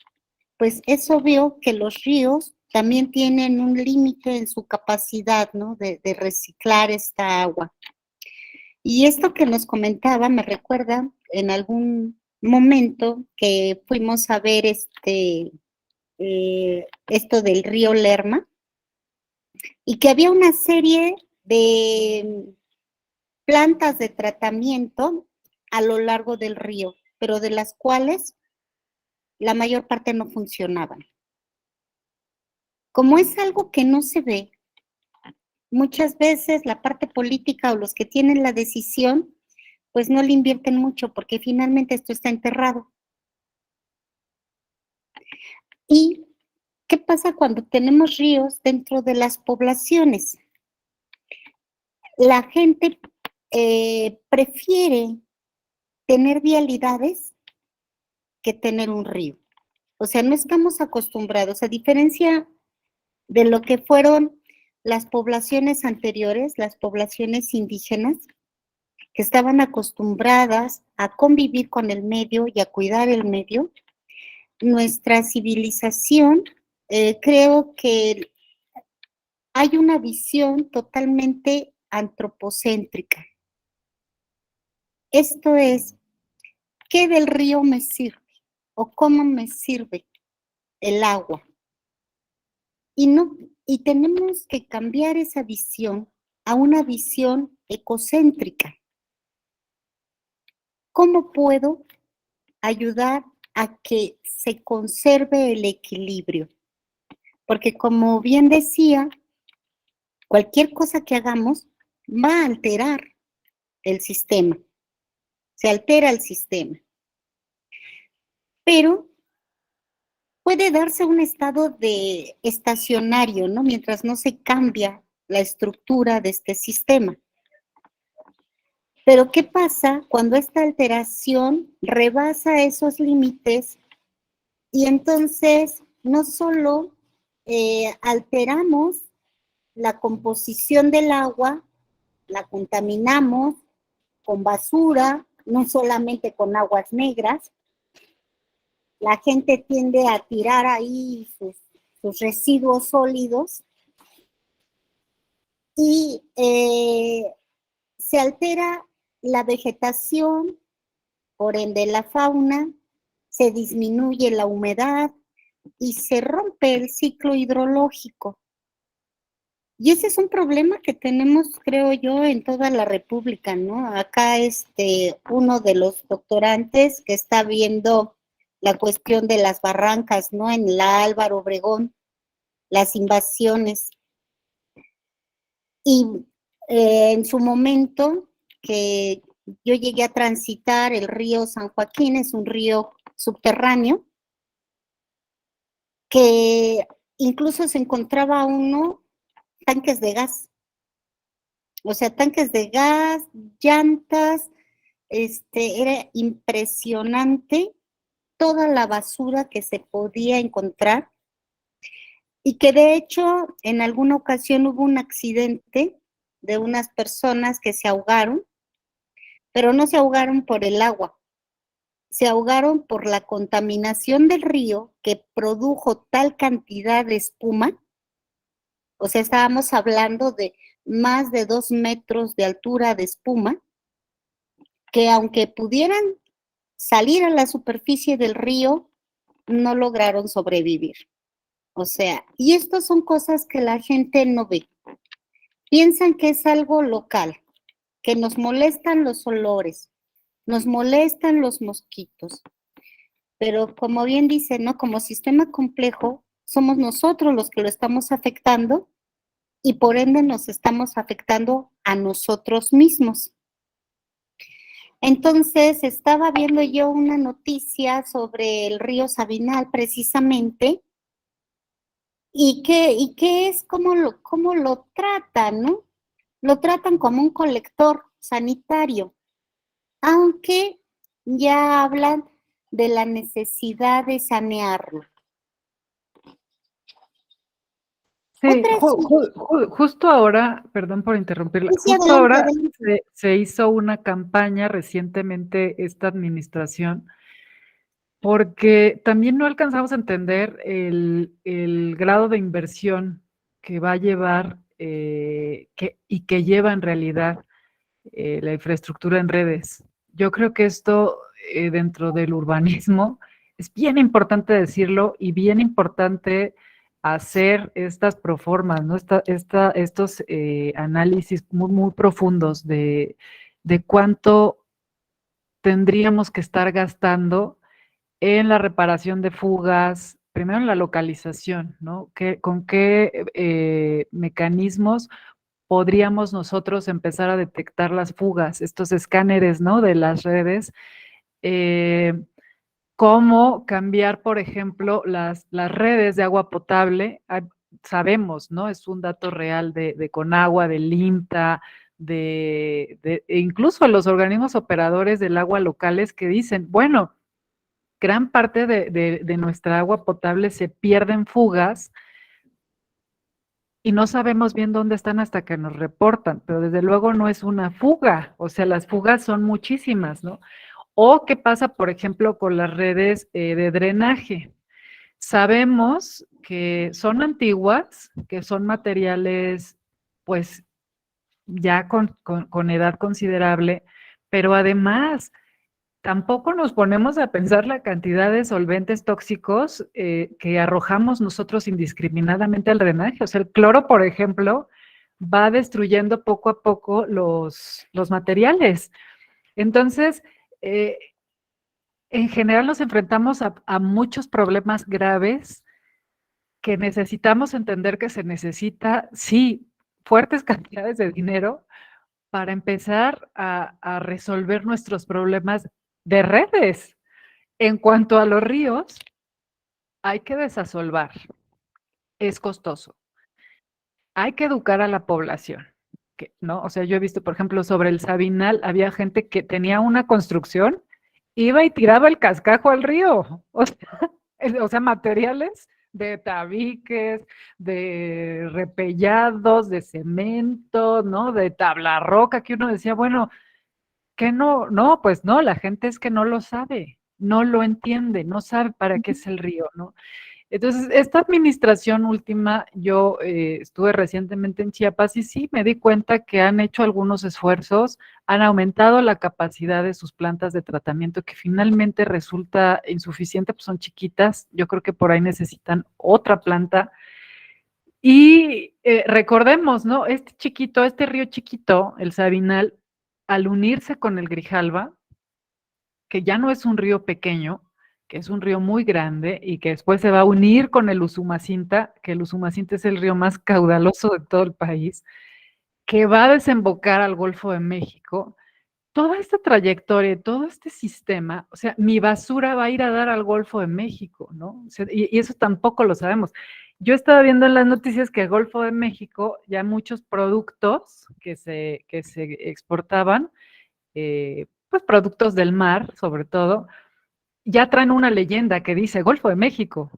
pues es obvio que los ríos también tienen un límite en su capacidad, ¿no? De reciclar esta agua. Y esto que nos comentaba me recuerda en algún momento que fuimos a ver esto del río Lerma, y que había una serie de plantas de tratamiento a lo largo del río, pero de las cuales la mayor parte no funcionaban. Como es algo que no se ve, muchas veces la parte política o los que tienen la decisión, pues no le invierten mucho porque finalmente esto está enterrado. ¿Y qué pasa cuando tenemos ríos dentro de las poblaciones? La gente prefiere tener vialidades que tener un río. O sea, no estamos acostumbrados, a diferencia de lo que fueron las poblaciones anteriores, las poblaciones indígenas, que estaban acostumbradas a convivir con el medio y a cuidar el medio. Nuestra civilización, creo que hay una visión totalmente antropocéntrica. Esto es, ¿qué del río me sirve? ¿O cómo me sirve? el agua. Y tenemos que cambiar esa visión a una visión ecocéntrica. ¿Cómo puedo ayudar a que se conserve el equilibrio? Porque como bien decía, cualquier cosa que hagamos va a alterar el sistema. Se altera el sistema. Pero puede darse un estado de estacionario, ¿no? Mientras no se cambia la estructura de este sistema. Pero ¿qué pasa cuando esta alteración rebasa esos límites y entonces no solo alteramos la composición del agua, la contaminamos con basura, no solamente con aguas negras, la gente tiende a tirar ahí sus residuos sólidos y se altera la vegetación, por ende la fauna, se disminuye la humedad y se rompe el ciclo hidrológico. Y ese es un problema que tenemos, creo yo, en toda la República, ¿no? Acá uno de los doctorantes que está viendo la cuestión de las barrancas, ¿no? En la Álvaro Obregón, las invasiones. Y en su momento que yo llegué a transitar el río San Joaquín, es un río subterráneo, que incluso se encontraba uno tanques de gas. O sea, tanques de gas, llantas, era impresionante toda la basura que se podía encontrar y que de hecho en alguna ocasión hubo un accidente de unas personas que se ahogaron, pero no se ahogaron por el agua, se ahogaron por la contaminación del río que produjo tal cantidad de espuma. O sea, estábamos hablando de más de 2 metros de altura de espuma, que aunque pudieran salir a la superficie del río, no lograron sobrevivir. O sea, y estas son cosas que la gente no ve. Piensan que es algo local, que nos molestan los olores, nos molestan los mosquitos. Pero como bien dice, ¿no? Como sistema complejo, somos nosotros los que lo estamos afectando y por ende nos estamos afectando a nosotros mismos. Entonces, estaba viendo yo una noticia sobre el río Sabinal precisamente, y qué es, cómo lo tratan, ¿no? Lo tratan como un colector sanitario, aunque ya hablan de la necesidad de sanearlo. Sí, justo ahora, perdón por interrumpirla, Sí, justo adelante, ahora adelante. se hizo una campaña recientemente esta administración, porque también no alcanzamos a entender el grado de inversión que va a llevar y que lleva en realidad la infraestructura en redes. Yo creo que esto dentro del urbanismo es bien importante decirlo y bien importante hacer estas proformas, ¿no? Estos análisis muy profundos de cuánto tendríamos que estar gastando en la reparación de fugas, primero en la localización, ¿no? ¿Con qué mecanismos podríamos nosotros empezar a detectar las fugas, estos escáneres, ¿no? De las redes? ¿Cómo cambiar, por ejemplo, las redes de agua potable? Sabemos, ¿no? Es un dato real de Conagua, del INTA, e incluso los organismos operadores del agua locales que dicen, bueno, gran parte de nuestra agua potable se pierde en fugas y no sabemos bien dónde están hasta que nos reportan, pero desde luego no es una fuga, o sea, las fugas son muchísimas, ¿no? O qué pasa, por ejemplo, con las redes de drenaje. Sabemos que son antiguas, que son materiales, pues, ya con edad considerable, pero además tampoco nos ponemos a pensar la cantidad de solventes tóxicos que arrojamos nosotros indiscriminadamente al drenaje. O sea, el cloro, por ejemplo, va destruyendo poco a poco los materiales. Entonces, en general nos enfrentamos a muchos problemas graves que necesitamos entender que se necesita, sí, fuertes cantidades de dinero para empezar a resolver nuestros problemas de redes. En cuanto a los ríos, hay que desasolvar, es costoso. Hay que educar a la población, ¿no? O sea, yo he visto, por ejemplo, sobre el Sabinal, había gente que tenía una construcción, iba y tiraba el cascajo al río, o sea, materiales de tabiques, de repellados, de cemento, ¿no? De tabla roca, que uno decía, bueno, que no, no, pues no, la gente es que no lo sabe, no lo entiende, no sabe para qué es el río, ¿no? Entonces, esta administración última, yo estuve recientemente en Chiapas y sí me di cuenta que han hecho algunos esfuerzos, han aumentado la capacidad de sus plantas de tratamiento, que finalmente resulta insuficiente, pues son chiquitas, yo creo que por ahí necesitan otra planta. Y recordemos, ¿no? Este río chiquito, el Sabinal, al unirse con el Grijalva, que ya no es un río pequeño, que es un río muy grande y que después se va a unir con el Usumacinta, que el Usumacinta es el río más caudaloso de todo el país, que va a desembocar al Golfo de México. Toda esta trayectoria, todo este sistema, o sea, mi basura va a ir a dar al Golfo de México, ¿no? O sea, y eso tampoco lo sabemos. Yo estaba viendo en las noticias que el Golfo de México ya muchos productos que se exportaban, pues productos del mar, sobre todo, ya traen una leyenda que dice Golfo de México,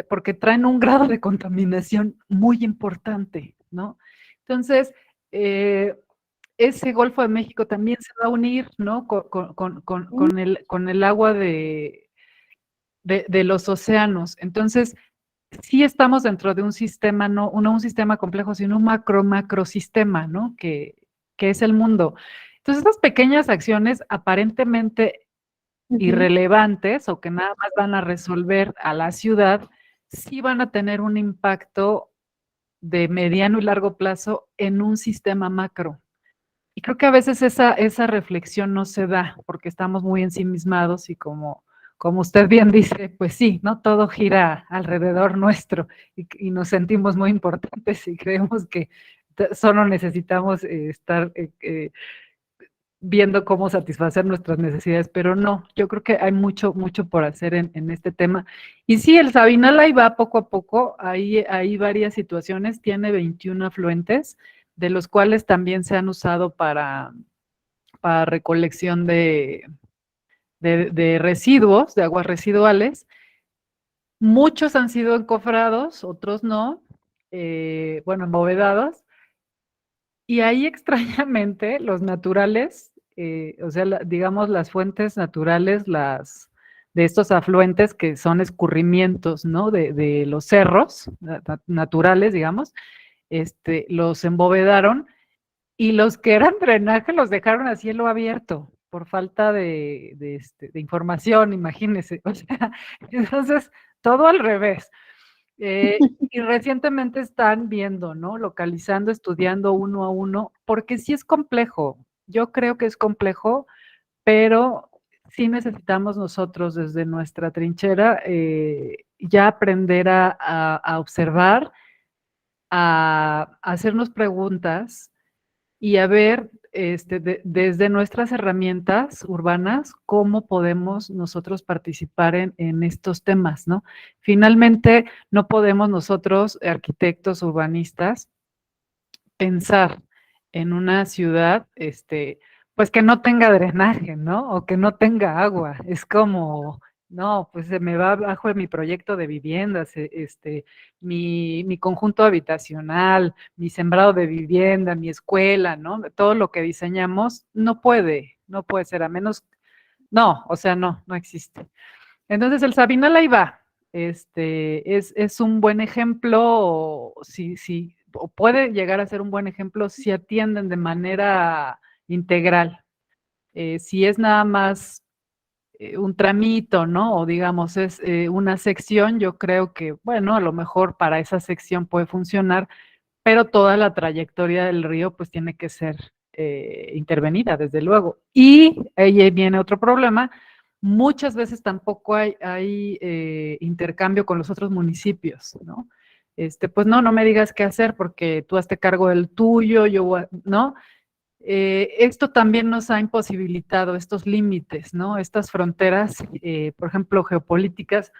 porque traen un grado de contaminación muy importante, ¿no? Entonces, eh, ese Golfo de México también se va a unir, ¿no? Con el agua de los océanos. Entonces, sí estamos dentro de un sistema, no un sistema complejo, sino un macrosistema, ¿no? Que es el mundo. Entonces, estas pequeñas acciones aparentemente irrelevantes o que nada más van a resolver a la ciudad, sí van a tener un impacto de mediano y largo plazo en un sistema macro. Y creo que a veces esa reflexión no se da porque estamos muy ensimismados y como usted bien dice, pues sí, ¿no? Todo gira alrededor nuestro y nos sentimos muy importantes y creemos que solo necesitamos estar viendo cómo satisfacer nuestras necesidades, pero no, yo creo que hay mucho, mucho por hacer en este tema. Y sí, el Sabinal ahí va poco a poco, hay varias situaciones, tiene 21 afluentes, de los cuales también se han usado para recolección de residuos, de aguas residuales. Muchos han sido encofrados, otros no, bueno, embovedados, y ahí extrañamente los naturales, o sea, digamos las fuentes naturales, de estos afluentes que son escurrimientos, ¿no? De los cerros naturales, digamos, los embovedaron y los que eran drenaje los dejaron a cielo abierto por falta de información, imagínense. O sea, entonces, todo al revés. Y recientemente están viendo, ¿no? Localizando, estudiando uno a uno, porque sí es complejo. Yo creo que es complejo, pero sí necesitamos nosotros desde nuestra trinchera ya aprender a observar, a hacernos preguntas y a ver desde nuestras herramientas urbanas cómo podemos nosotros participar en estos temas, ¿no? Finalmente, no podemos nosotros, arquitectos, urbanistas, pensar en una ciudad, pues que no tenga drenaje, ¿no? O que no tenga agua. Es como, no, pues se me va abajo de mi proyecto de viviendas, mi conjunto habitacional, mi sembrado de vivienda, mi escuela, ¿no? Todo lo que diseñamos no puede ser, a menos, no, o sea, no existe. Entonces el Sabinal ahí va. Es un buen ejemplo, sí, o puede llegar a ser un buen ejemplo si atienden de manera integral. Si es nada más un tramito, ¿no? O digamos, es una sección, yo creo que, bueno, a lo mejor para esa sección puede funcionar, pero toda la trayectoria del río pues tiene que ser intervenida, desde luego. Y ahí viene otro problema, muchas veces tampoco hay intercambio con los otros municipios, ¿no? Pues no me digas qué hacer porque tú hazte cargo del tuyo, ¿no? Esto también nos ha imposibilitado estos límites, ¿no? Estas fronteras, por ejemplo, geopolíticas,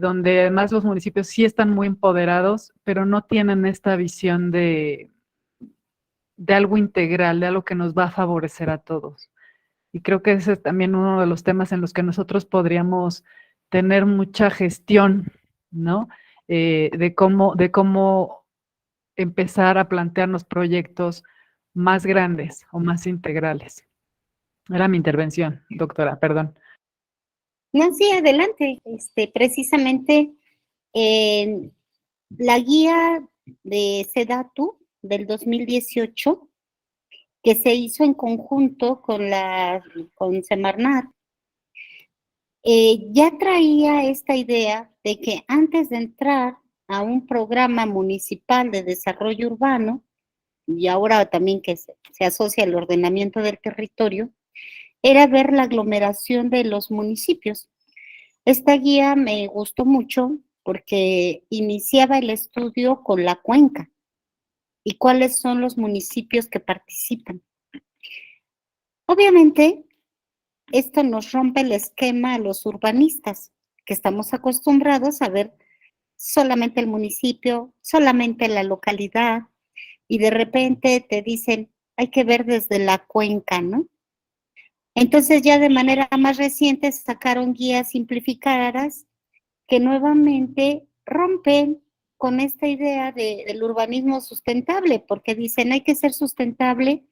donde además los municipios sí están muy empoderados, pero no tienen esta visión de algo integral, de algo que nos va a favorecer a todos. Y creo que ese es también uno de los temas en los que nosotros podríamos tener mucha gestión, ¿no? De cómo empezar a plantearnos proyectos más grandes o más integrales. Era mi intervención, doctora, perdón. No, sí, adelante. Precisamente en la guía de SEDATU del 2018, que se hizo en conjunto con Semarnat, ya traía esta idea de que antes de entrar a un programa municipal de desarrollo urbano, y ahora también que se asocia al ordenamiento del territorio, era ver la aglomeración de los municipios. Esta guía me gustó mucho porque iniciaba el estudio con la cuenca y cuáles son los municipios que participan. Obviamente, esto nos rompe el esquema a los urbanistas, que estamos acostumbrados a ver solamente el municipio, solamente la localidad, y de repente te dicen, hay que ver desde la cuenca, ¿no? Entonces ya de manera más reciente sacaron guías simplificadas que nuevamente rompen con esta idea del urbanismo sustentable, porque dicen hay que ser sustentable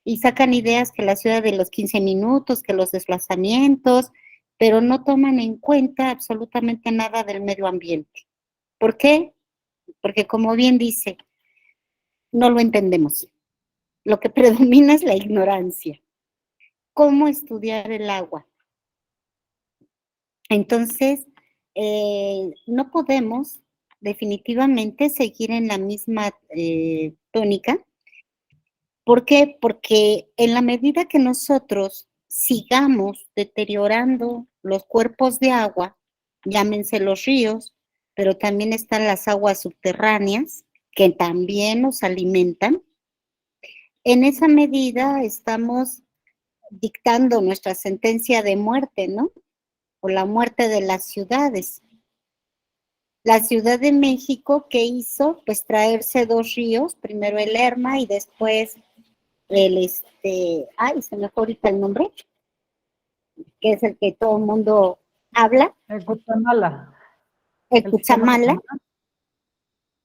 y sacan ideas que la ciudad de los 15 minutos, que los desplazamientos, pero no toman en cuenta absolutamente nada del medio ambiente. ¿Por qué? Porque como bien dice, no lo entendemos. Lo que predomina es la ignorancia. ¿Cómo estudiar el agua? Entonces, no podemos definitivamente seguir en la misma tónica. ¿Por qué? Porque en la medida que nosotros sigamos deteriorando los cuerpos de agua, llámense los ríos, pero también están las aguas subterráneas, que también nos alimentan, en esa medida estamos dictando nuestra sentencia de muerte, ¿no? O la muerte de las ciudades. La Ciudad de México, ¿qué hizo? Pues traerse dos ríos, primero el Lerma y después ay, se me fue ahorita el nombre, que es el que todo el mundo habla, El Cutzamala. el Cutzamala,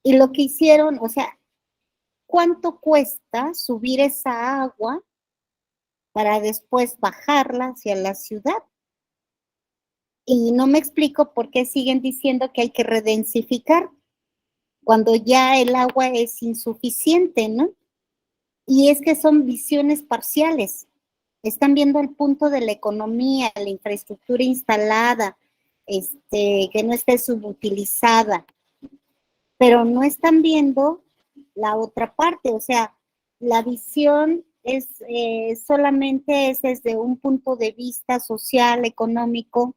y lo que hicieron, o sea, ¿cuánto cuesta subir esa agua para después bajarla hacia la ciudad? Y no me explico por qué siguen diciendo que hay que redensificar cuando ya el agua es insuficiente, ¿no? Y es que son visiones parciales. Están viendo el punto de la economía, la infraestructura instalada, que no esté subutilizada, pero no están viendo la otra parte, o sea, la visión es solamente es desde un punto de vista social, económico,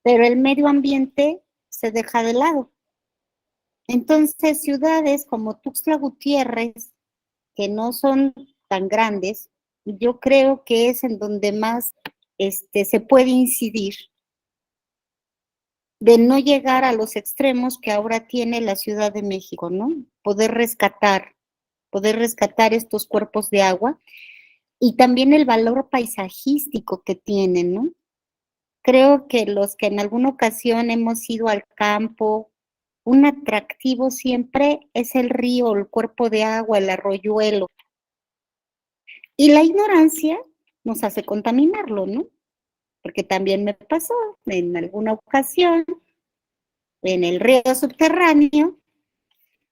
pero el medio ambiente se deja de lado. Entonces, ciudades como Tuxtla Gutiérrez, que no son tan grandes, yo creo que es en donde más se puede incidir de no llegar a los extremos que ahora tiene la Ciudad de México, ¿no? Poder rescatar estos cuerpos de agua y también el valor paisajístico que tienen, ¿no? Creo que los que en alguna ocasión hemos ido al campo, un atractivo siempre es el río, el cuerpo de agua, el arroyuelo. Y la ignorancia nos hace contaminarlo, ¿no? Porque también me pasó en alguna ocasión en el río subterráneo,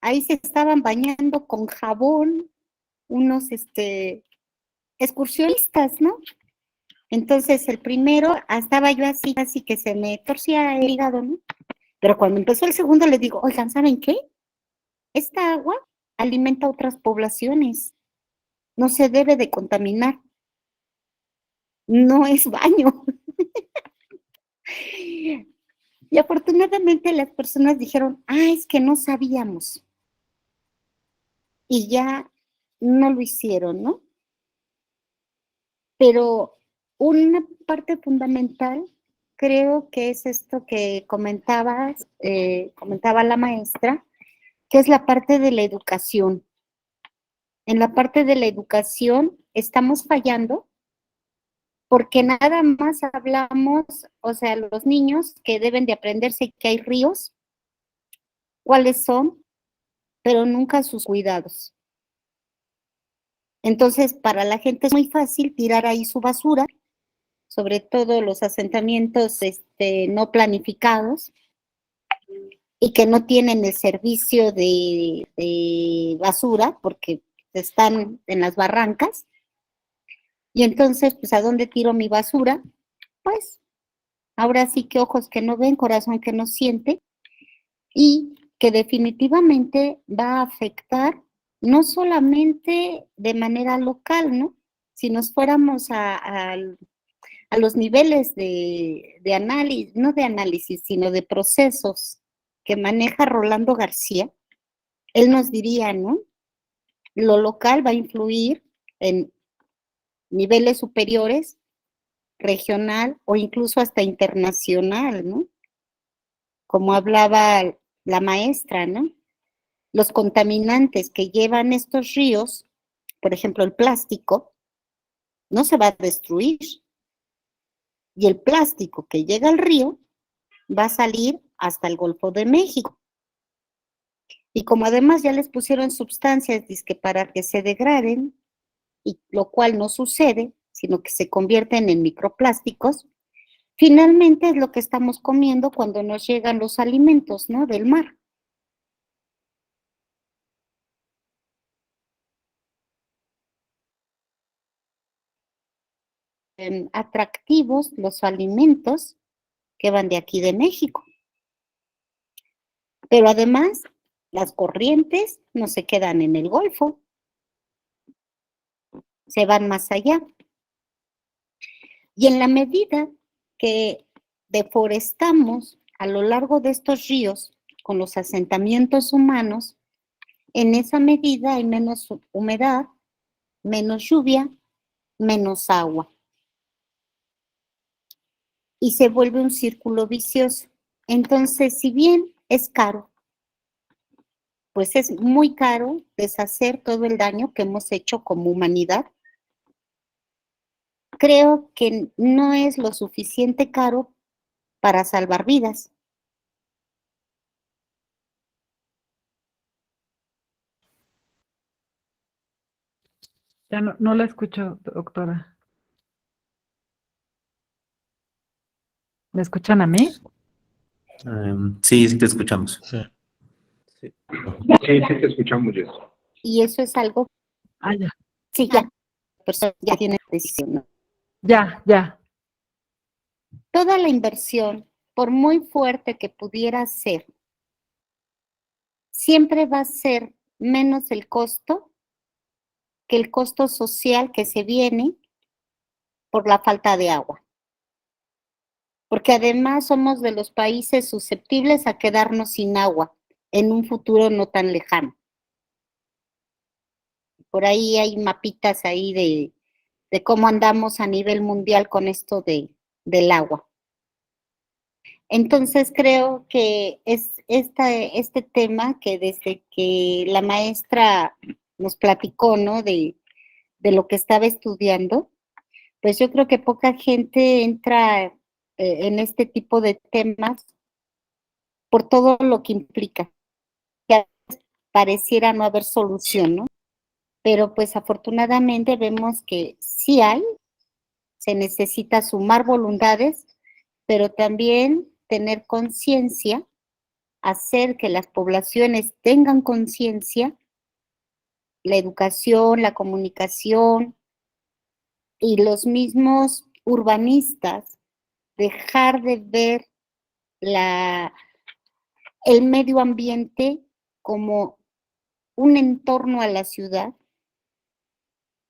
ahí se estaban bañando con jabón unos excursionistas, ¿no? Entonces, el primero, estaba yo así que se me torcía el hígado, ¿no? Pero cuando empezó el segundo, les digo, oigan, ¿saben qué? Esta agua alimenta a otras poblaciones, no se debe de contaminar, no es baño. Y afortunadamente las personas dijeron, es que no sabíamos. Y ya no lo hicieron, ¿no? Pero una parte fundamental creo que es esto que comentaba la maestra, que es la parte de la educación. En la parte de la educación estamos fallando porque nada más hablamos, o sea, los niños que deben de aprenderse que hay ríos, cuáles son, pero nunca sus cuidados. Entonces, para la gente es muy fácil tirar ahí su basura, sobre todo los asentamientos no planificados y que no tienen el servicio de basura porque están en las barrancas. Y entonces, pues, ¿a dónde tiro mi basura? Pues, ahora sí que ojos que no ven, corazón que no siente, y que definitivamente va a afectar no solamente de manera local, ¿no? Si nos fuéramos a los niveles de análisis, no de análisis, sino de procesos que maneja Rolando García, él nos diría, ¿no? Lo local va a influir en niveles superiores, regional o incluso hasta internacional, ¿no? Como hablaba la maestra, ¿no? Los contaminantes que llevan estos ríos, por ejemplo, el plástico, no se va a destruir. Y el plástico que llega al río va a salir hasta el Golfo de México. Y como además ya les pusieron sustancias dizque para que se degraden, y lo cual no sucede, sino que se convierten en microplásticos, finalmente es lo que estamos comiendo cuando nos llegan los alimentos, ¿no? Del mar. Atractivos los alimentos que van de aquí de México. Pero además, las corrientes no se quedan en el Golfo, se van más allá. Y en la medida que deforestamos a lo largo de estos ríos con los asentamientos humanos, en esa medida hay menos humedad, menos lluvia, menos agua. Y se vuelve un círculo vicioso. Entonces, si bien es caro, pues es muy caro deshacer todo el daño que hemos hecho como humanidad. Creo que no es lo suficiente caro para salvar vidas. Ya no la escucho, doctora. ¿Me escuchan a mí? Sí, sí te escuchamos. Sí. Sí, sí te escuchamos, Jess. Y eso es algo, Ya. sí, ya, la persona ya tiene decisión, ¿no? Ya. Toda la inversión, por muy fuerte que pudiera ser, siempre va a ser menos el costo que el costo social que se viene por la falta de agua. Porque además somos de los países susceptibles a quedarnos sin agua en un futuro no tan lejano. Por ahí hay mapitas ahí de cómo andamos a nivel mundial con esto del agua. Entonces creo que es este tema que desde que la maestra nos platicó, ¿no? De lo que estaba estudiando, pues yo creo que poca gente entra en este tipo de temas por todo lo que implica, que pareciera no haber solución, ¿no? Pero pues afortunadamente vemos que sí hay, se necesita sumar voluntades, pero también tener conciencia, hacer que las poblaciones tengan conciencia, la educación, la comunicación y los mismos urbanistas dejar de ver el medio ambiente como un entorno a la ciudad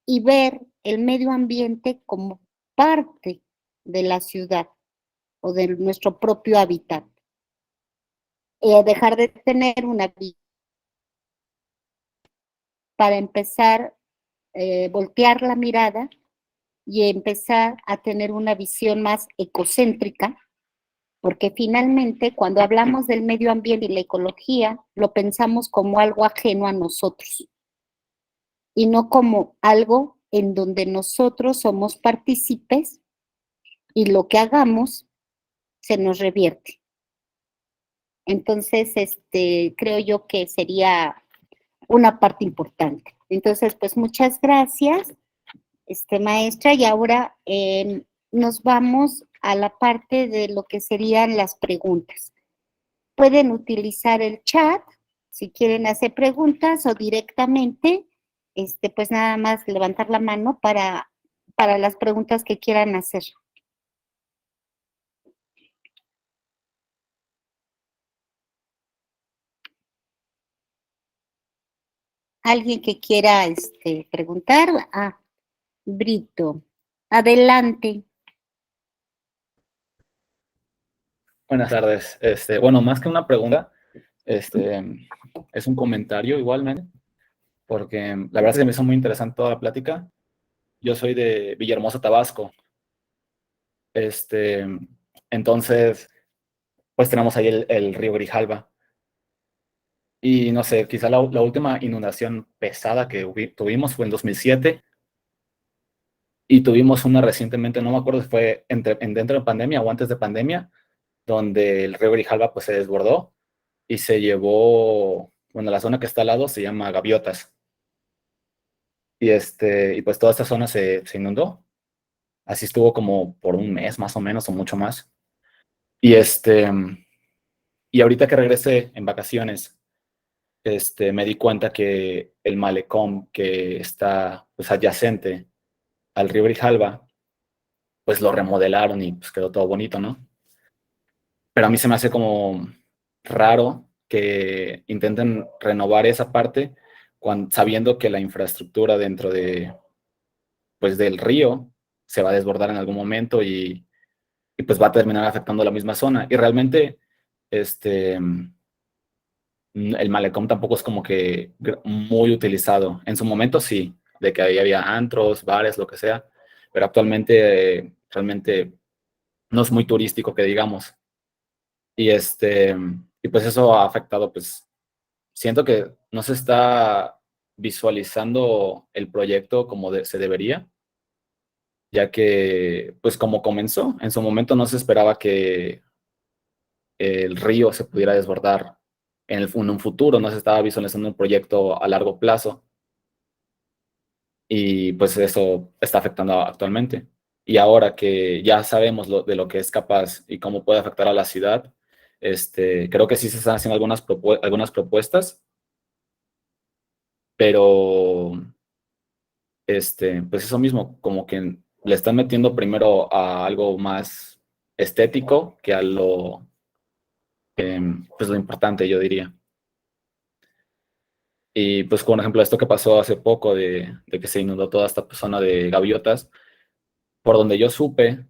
y ver el medio ambiente como parte de la ciudad o de nuestro propio hábitat. Dejar de tener una vida para empezar voltear la mirada y empezar a tener una visión más ecocéntrica, porque finalmente cuando hablamos del medio ambiente y la ecología, lo pensamos como algo ajeno a nosotros y no como algo en donde nosotros somos partícipes y lo que hagamos se nos revierte. Entonces, creo yo que sería una parte importante. Entonces, pues muchas gracias, maestra, y ahora nos vamos a la parte de lo que serían las preguntas. Pueden utilizar el chat si quieren hacer preguntas o directamente, pues nada más levantar la mano para las preguntas que quieran hacer. ¿Alguien que quiera preguntar? Ah, Brito, adelante. Buenas tardes. Bueno, más que una pregunta, es un comentario igualmente, porque la verdad es que me hizo muy interesante toda la plática. Yo soy de Villahermosa, Tabasco. Entonces, pues tenemos ahí el río Grijalva. Y no sé, quizá la última inundación pesada que tuvimos fue en 2007. Y tuvimos una recientemente, no me acuerdo si fue dentro de pandemia o antes de pandemia, donde el río Grijalva pues se desbordó y se llevó, bueno, la zona que está al lado se llama Gaviotas. Y pues toda esta zona se inundó. Así estuvo como por un mes más o menos o mucho más. Y y ahorita que regresé en vacaciones, me di cuenta que el malecón que está pues adyacente al río Grijalva, pues lo remodelaron y pues quedó todo bonito, ¿no? Pero a mí se me hace como raro que intenten renovar esa parte sabiendo que la infraestructura dentro pues, del río se va a desbordar en algún momento y pues va a terminar afectando la misma zona. Y realmente el malecón tampoco es como que muy utilizado. En su momento sí, de que ahí había antros, bares, lo que sea, pero actualmente realmente no es muy turístico que digamos. Y y pues eso ha afectado, pues siento que no se está visualizando el proyecto como se debería, ya que pues como comenzó, en su momento no se esperaba que el río se pudiera desbordar en un futuro, no se estaba visualizando un proyecto a largo plazo y pues eso está afectando actualmente. Y ahora que ya sabemos de lo que es capaz y cómo puede afectar a la ciudad, creo que sí se están haciendo algunas propuestas, pero pues eso mismo, como que le están metiendo primero a algo más estético que a pues lo importante, yo diría. Y pues, por ejemplo, esto que pasó hace poco de que se inundó toda esta zona de Gaviotas, por donde yo supe,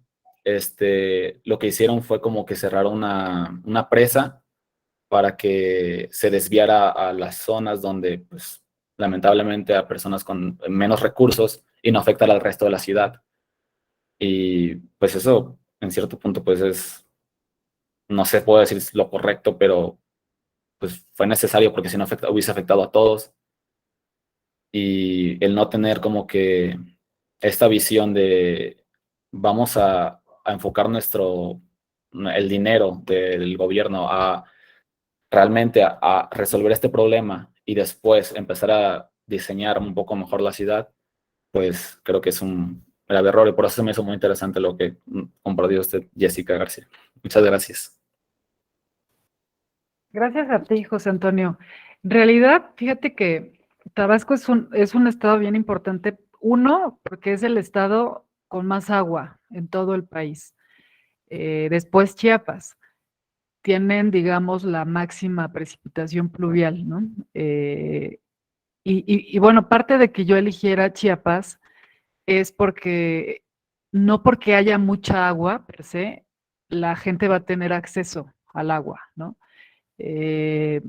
lo que hicieron fue como que cerraron una presa para que se desviara a las zonas donde, pues, lamentablemente a personas con menos recursos y no afectar al resto de la ciudad. Y pues eso, en cierto punto, pues no sé, puedo decir lo correcto, pero pues fue necesario porque si no hubiese afectado a todos. Y el no tener como que esta visión de vamos a enfocar el dinero del gobierno a realmente a resolver este problema y después empezar a diseñar un poco mejor la ciudad, pues creo que es un grave error y por eso se me hizo muy interesante lo que compartió usted, Jessica García. Muchas gracias. Gracias a ti, José Antonio. En realidad, fíjate que Tabasco es un estado bien importante. Uno, porque es el estado con más agua en todo el país. Después Chiapas. Tienen, digamos, la máxima precipitación pluvial, ¿no? Y bueno, parte de que yo eligiera Chiapas es porque, no porque haya mucha agua per se, la gente va a tener acceso al agua, ¿no? Eh,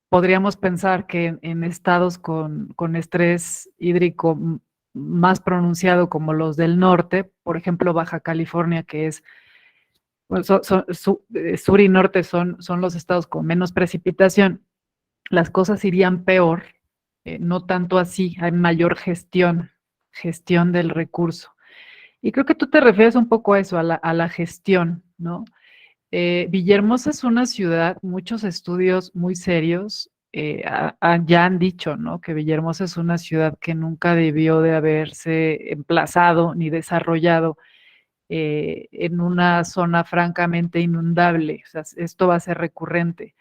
Podríamos pensar que en estados con estrés hídrico más pronunciado como los del norte, por ejemplo, Baja California, que es, bueno, sur y norte son los estados con menos precipitación, las cosas irían peor, no tanto así, hay mayor gestión del recurso. Y creo que tú te refieres un poco a eso, a la gestión, ¿no? Villahermosa es una ciudad, muchos estudios muy serios ya han dicho, ¿no? Que Villahermosa es una ciudad que nunca debió de haberse emplazado ni desarrollado en una zona francamente inundable. O sea, esto va a ser recurrente.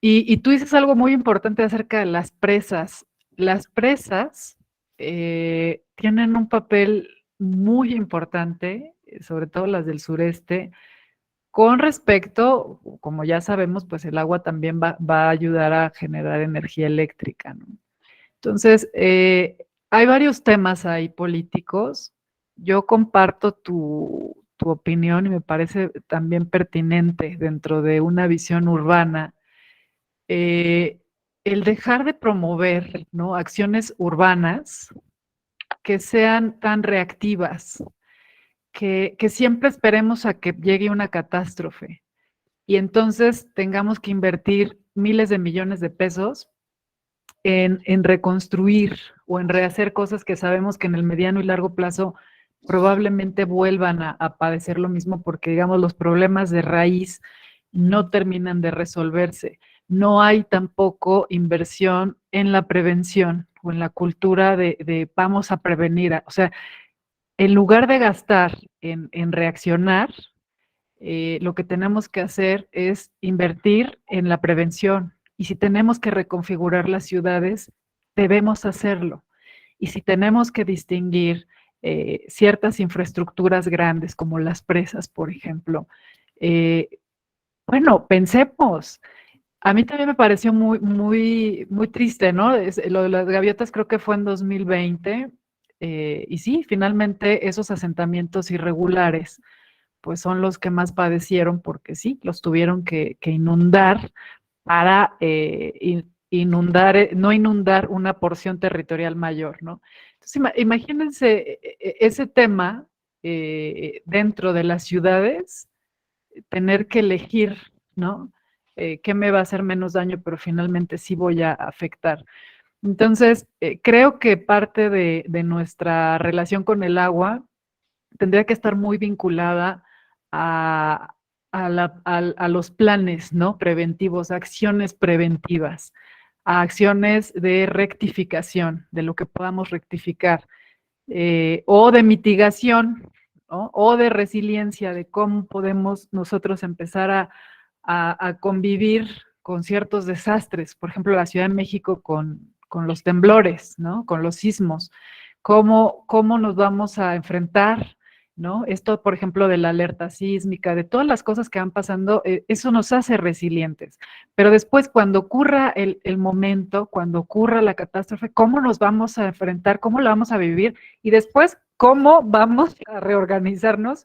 Y tú dices algo muy importante acerca de las presas. Las presas tienen un papel muy importante, sobre todo las del sureste, con respecto, como ya sabemos, pues el agua también va a ayudar a generar energía eléctrica, ¿no? Entonces, hay varios temas ahí políticos. Yo comparto tu opinión y me parece también pertinente dentro de una visión urbana eh, el dejar de promover, ¿no? Acciones urbanas que sean tan reactivas, que siempre esperemos a que llegue una catástrofe y entonces tengamos que invertir miles de millones de pesos en reconstruir o en rehacer cosas que sabemos que en el mediano y largo plazo probablemente vuelvan a padecer lo mismo porque, digamos, los problemas de raíz no terminan de resolverse. No hay tampoco inversión en la prevención o en la cultura de vamos a prevenir. O sea, en lugar de gastar en reaccionar, lo que tenemos que hacer es invertir en la prevención. Y si tenemos que reconfigurar las ciudades, debemos hacerlo. Y si tenemos que distinguir ciertas infraestructuras grandes, como las presas, por ejemplo, eh, bueno, pensemos. A mí también me pareció muy triste, ¿no? Lo de las gaviotas creo que fue en 2020. Y sí, finalmente esos asentamientos irregulares pues son los que más padecieron porque sí, los tuvieron que inundar para inundar, no inundar una porción territorial mayor, ¿no? Entonces, imagínense ese tema dentro de las ciudades, tener que elegir, ¿no? ¿Qué me va a hacer menos daño, pero finalmente sí voy a afectar? Entonces, creo que parte de nuestra relación con el agua tendría que estar muy vinculada a, a los planes, ¿no? Preventivos, acciones preventivas, a acciones de rectificación, de lo que podamos rectificar, o de mitigación, ¿no? O de resiliencia, de cómo podemos nosotros empezar a convivir con ciertos desastres, por ejemplo, la Ciudad de México con los temblores, ¿no? Con los sismos, cómo nos vamos a enfrentar, ¿no? Esto, por ejemplo, de la alerta sísmica, de todas las cosas que van pasando, eso nos hace resilientes. Pero después, cuando ocurra el momento, cuando ocurra la catástrofe, ¿cómo nos vamos a enfrentar? ¿Cómo la vamos a vivir? Y después, ¿cómo vamos a reorganizarnos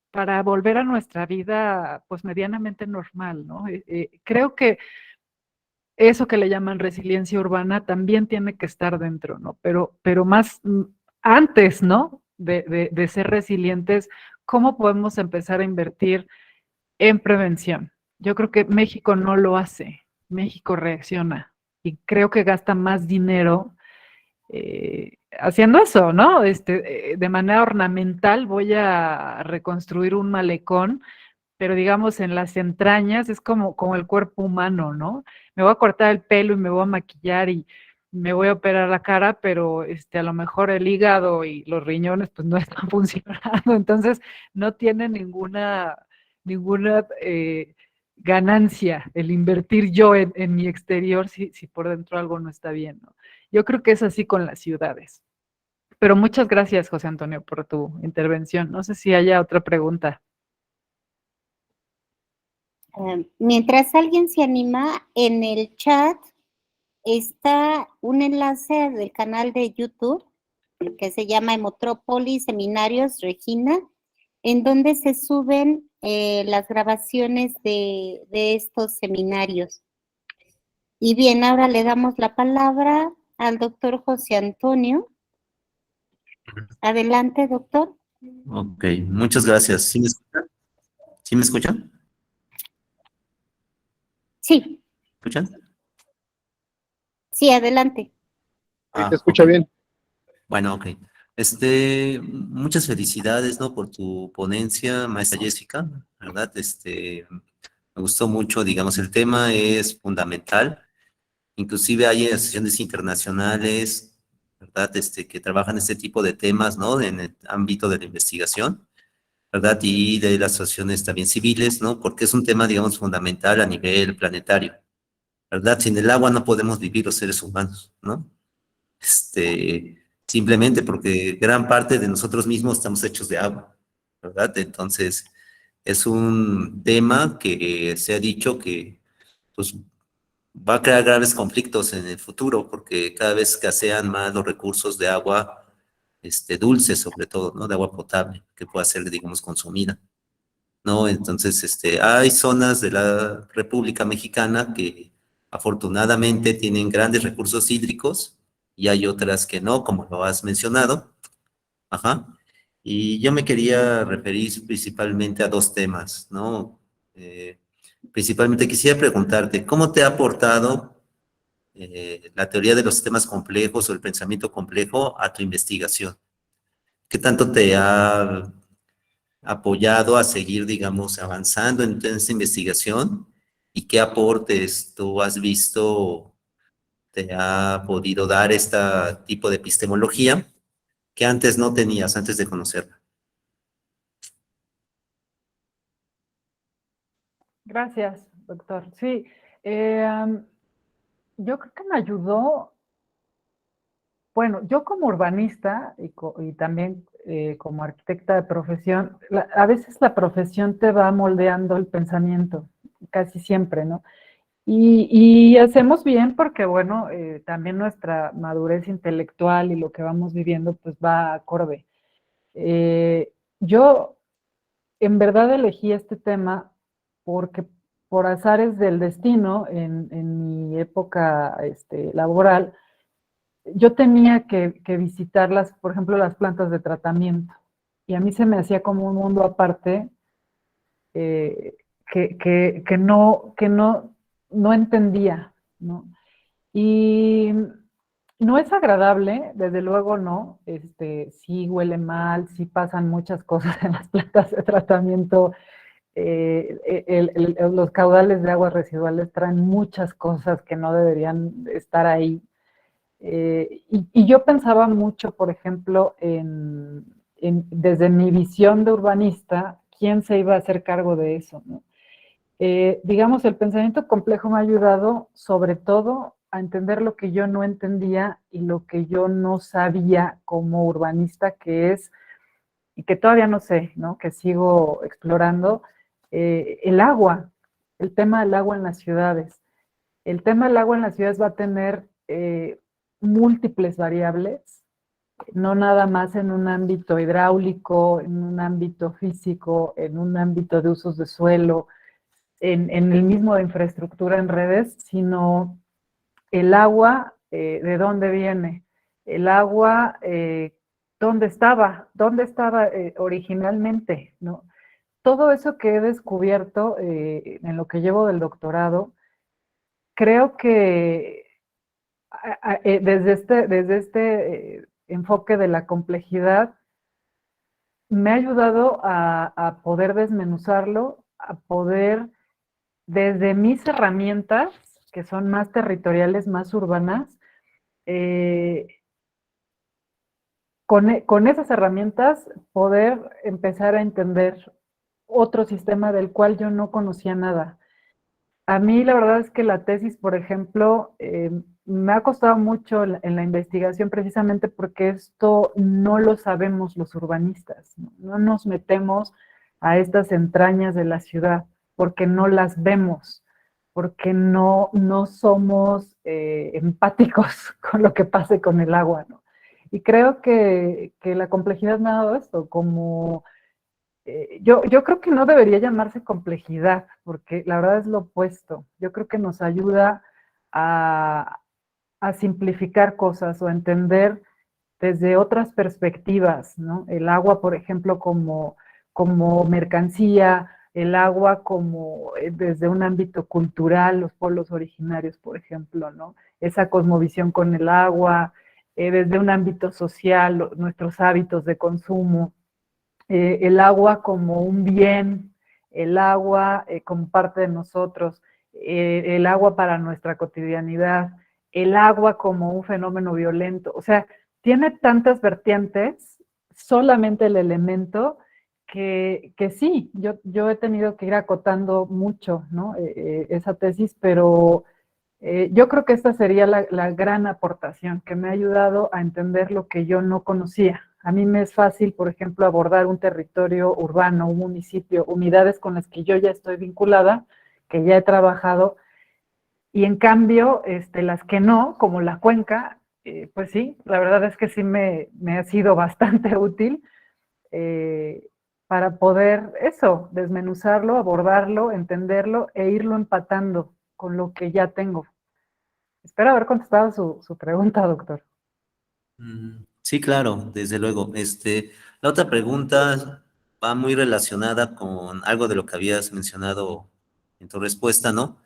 para volver a nuestra vida, pues, medianamente normal, ¿no? Creo que eso que le llaman resiliencia urbana también tiene que estar dentro, ¿no? Pero más antes, ¿no? De ser resilientes, ¿cómo podemos empezar a invertir en prevención? Yo creo que México no lo hace, México reacciona y creo que gasta más dinero haciendo eso, ¿no? De manera ornamental voy a reconstruir un malecón, pero digamos en las entrañas es como el cuerpo humano, ¿no? Me voy a cortar el pelo y me voy a maquillar y me voy a operar la cara, pero a lo mejor el hígado y los riñones pues no están funcionando, entonces no tiene ninguna ganancia el invertir yo en mi exterior si por dentro algo no está bien, ¿no? Yo creo que es así con las ciudades. Pero muchas gracias, José Antonio, por tu intervención. No sé si haya otra pregunta. Mientras alguien se anima, en el chat está un enlace del canal de YouTube que se llama Hemotrópolis Seminarios Regina, en donde se suben las grabaciones de estos seminarios. Y bien, ahora le damos la palabra al doctor José Antonio. Adelante, doctor. Ok, muchas gracias. ¿Sí me escuchan? ¿Sí me escuchan? Sí, ¿Escuchan? sí, adelante. Sí, te escucha ok. bien. Bueno, ok. Muchas felicidades, ¿no? Por tu ponencia, maestra Jessica, ¿verdad? Me gustó mucho, digamos, el tema es fundamental. Inclusive hay asociaciones internacionales, ¿verdad? Que trabajan este tipo de temas, ¿no? En el ámbito de la investigación, ¿verdad? Y de las asociaciones también civiles, ¿no? Porque es un tema, digamos, fundamental a nivel planetario, ¿verdad? Sin el agua no podemos vivir los seres humanos, ¿no? Simplemente porque gran parte de nosotros mismos estamos hechos de agua, ¿verdad? Entonces, es un tema que se ha dicho que, pues, va a crear graves conflictos en el futuro, porque cada vez escasean más los recursos de agua, dulce sobre todo, ¿no? De agua potable, que pueda ser, digamos, consumida, ¿no? Entonces, hay zonas de la República Mexicana que afortunadamente tienen grandes recursos hídricos y hay otras que no, como lo has mencionado. Ajá. Y yo me quería referir principalmente a dos temas, ¿no? Principalmente quisiera preguntarte, ¿cómo te ha aportado la teoría de los sistemas complejos o el pensamiento complejo a tu investigación? ¿Qué tanto te ha apoyado a seguir, digamos, avanzando en esta investigación? ¿Y qué aportes tú has visto te ha podido dar este tipo de epistemología que antes no tenías, antes de conocerla? Gracias, doctor. Sí, yo creo que me ayudó, bueno, yo como urbanista y también como arquitecta de profesión, a veces la profesión te va moldeando el pensamiento, casi siempre, ¿no? Y hacemos bien porque, bueno, también nuestra madurez intelectual y lo que vamos viviendo, pues va acorde. Yo en verdad elegí este tema porque por azares del destino, en mi época laboral, yo tenía que visitar por ejemplo, las plantas de tratamiento. Y a mí se me hacía como un mundo aparte eh, que no entendía, ¿no? Y no es agradable, desde luego no, sí huele mal, sí pasan muchas cosas en las plantas de tratamiento, los caudales de aguas residuales traen muchas cosas que no deberían estar ahí. Y yo pensaba mucho, por ejemplo, desde mi visión de urbanista, ¿quién se iba a hacer cargo de eso, ¿no? Digamos, el pensamiento complejo me ha ayudado sobre todo a entender lo que yo no entendía y lo que yo no sabía como urbanista, que es, y que todavía no sé, ¿no? Que sigo explorando, el agua, el tema del agua en las ciudades. El tema del agua en las ciudades va a tener múltiples variables, no nada más en un ámbito hidráulico, en un ámbito físico, en un ámbito de usos de suelo, en el mismo de infraestructura en redes, sino el agua, ¿de dónde viene? El agua, ¿dónde estaba originalmente? ¿No? Todo eso que he descubierto en lo que llevo del doctorado, creo que desde este enfoque de la complejidad, me ha ayudado a poder desmenuzarlo, a poder, desde mis herramientas, que son más territoriales, más urbanas, eh, con esas herramientas poder empezar a entender otro sistema del cual yo no conocía nada. A mí la verdad es que la tesis, por ejemplo, me ha costado mucho en la investigación precisamente porque esto no lo sabemos los urbanistas, ¿no? No nos metemos a estas entrañas de la ciudad porque no las vemos, porque no somos empáticos con lo que pase con el agua, ¿no? Y creo que la complejidad me ha dado esto, como yo creo que no debería llamarse complejidad, porque la verdad es lo opuesto. Yo creo que nos ayuda a, a simplificar cosas o a entender desde otras perspectivas, ¿no? El agua, por ejemplo, como mercancía, el agua como desde un ámbito cultural, los pueblos originarios, por ejemplo, ¿no? Esa cosmovisión con el agua, desde un ámbito social, nuestros hábitos de consumo, el agua como un bien, el agua como parte de nosotros, el agua para nuestra cotidianidad, el agua como un fenómeno violento. O sea, tiene tantas vertientes, solamente el elemento, que sí, yo he tenido que ir acotando mucho, ¿no? Esa tesis, pero yo creo que esta sería la gran aportación que me ha ayudado a entender lo que yo no conocía. A mí me es fácil, por ejemplo, abordar un territorio urbano, un municipio, unidades con las que yo ya estoy vinculada, que ya he trabajado, y en cambio, las que no, como la cuenca, pues sí, la verdad es que sí me ha sido bastante útil eh, para poder eso, desmenuzarlo, abordarlo, entenderlo e irlo empatando con lo que ya tengo. Espero haber contestado su pregunta, doctor. Sí, claro, desde luego. La otra pregunta va muy relacionada con algo de lo que habías mencionado en tu respuesta, ¿no?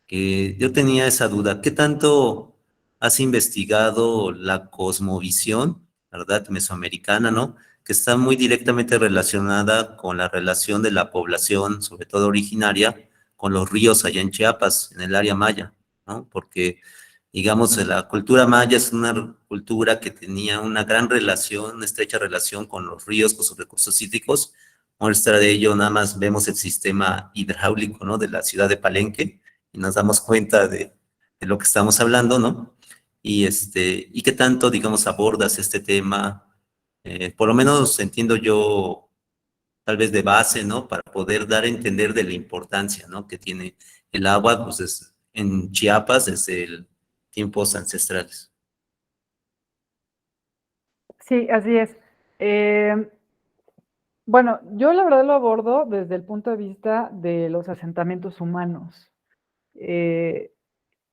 Que yo tenía esa duda. ¿Qué tanto has investigado la cosmovisión, verdad, mesoamericana, ¿no? Que está muy directamente relacionada con la relación de la población, sobre todo originaria, con los ríos allá en Chiapas, en el área maya, ¿no? Porque digamos, la cultura maya es una cultura que tenía una gran relación, una estrecha relación con los ríos, con sus recursos hídricos. Muestra de ello, nada más vemos el sistema hidráulico, ¿no? De la ciudad de Palenque y nos damos cuenta de lo que estamos hablando, ¿no? Y qué tanto, digamos, abordas este tema, por lo menos entiendo yo, tal vez de base, ¿no? Para poder dar a entender de la importancia, ¿no? Que tiene el agua, pues en Chiapas desde tiempos ancestrales. Sí, así es. Eh, bueno, yo la verdad lo abordo desde el punto de vista de los asentamientos humanos. Eh,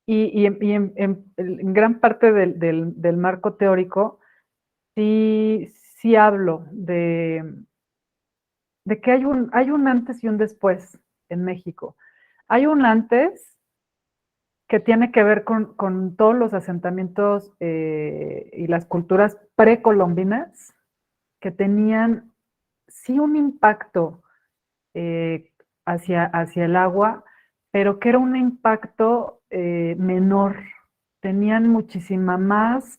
en gran parte del marco teórico sí hablo de que hay un antes y un después en México. Hay un antes que tiene que ver con todos los asentamientos y las culturas precolombinas que tenían sí un impacto hacia el agua, pero que era un impacto menor. Tenían muchísima más,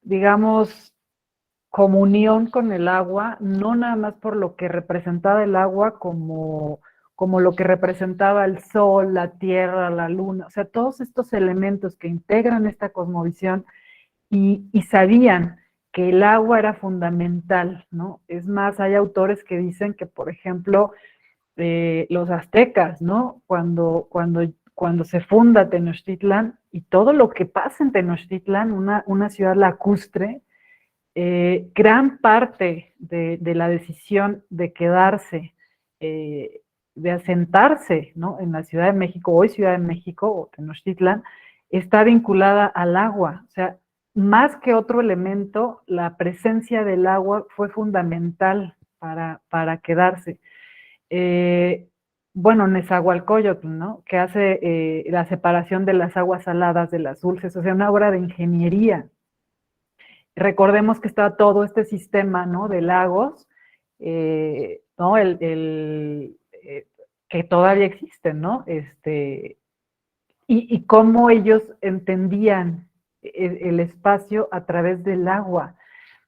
digamos, comunión con el agua, no nada más por lo que representaba el agua como lo que representaba el sol, la tierra, la luna, o sea, todos estos elementos que integran esta cosmovisión y sabían que el agua era fundamental, ¿no? Es más, hay autores que dicen que, por ejemplo, los aztecas, ¿no? Cuando se funda Tenochtitlan y todo lo que pasa en Tenochtitlan, una ciudad lacustre, gran parte de la decisión de quedarse, de asentarse, ¿no? En la Ciudad de México, hoy Ciudad de México o Tenochtitlan, está vinculada al agua. O sea, más que otro elemento, la presencia del agua fue fundamental para quedarse. Eh, bueno, Nezahualcóyotl, ¿no? Que hace la separación de las aguas saladas de las dulces, o sea, una obra de ingeniería. Recordemos que está todo este sistema, ¿no? De lagos, ¿no? Que todavía existen, ¿no? Y cómo ellos entendían el espacio a través del agua.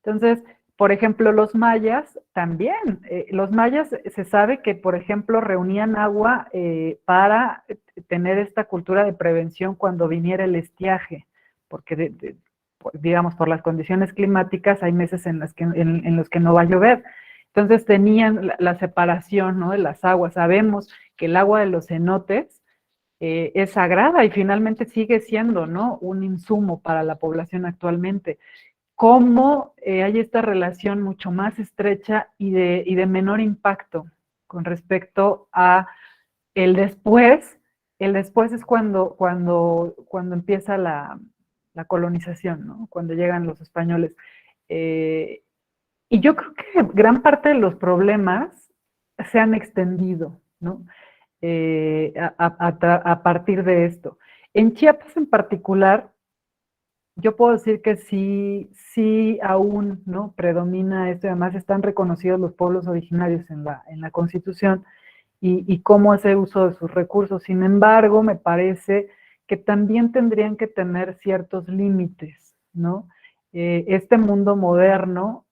Entonces, por ejemplo, los mayas también. Los mayas se sabe que, por ejemplo, reunían agua para tener esta cultura de prevención cuando viniera el estiaje, porque digamos, por las condiciones climáticas hay meses en los que no va a llover. Entonces tenían la separación, ¿no?, de las aguas. Sabemos que el agua de los cenotes es sagrada y finalmente sigue siendo, ¿no?, un insumo para la población actualmente. Cómo hay esta relación mucho más estrecha y de menor impacto con respecto a el después. El después es cuando empieza la colonización, ¿no?, cuando llegan los españoles. Y yo creo que gran parte de los problemas se han extendido, ¿no?, a partir de esto. En Chiapas en particular, yo puedo decir que sí aún, ¿no?, predomina esto, y además están reconocidos los pueblos originarios en la Constitución y cómo hacer uso de sus recursos. Sin embargo, me parece que también tendrían que tener ciertos límites, ¿no? Este mundo moderno,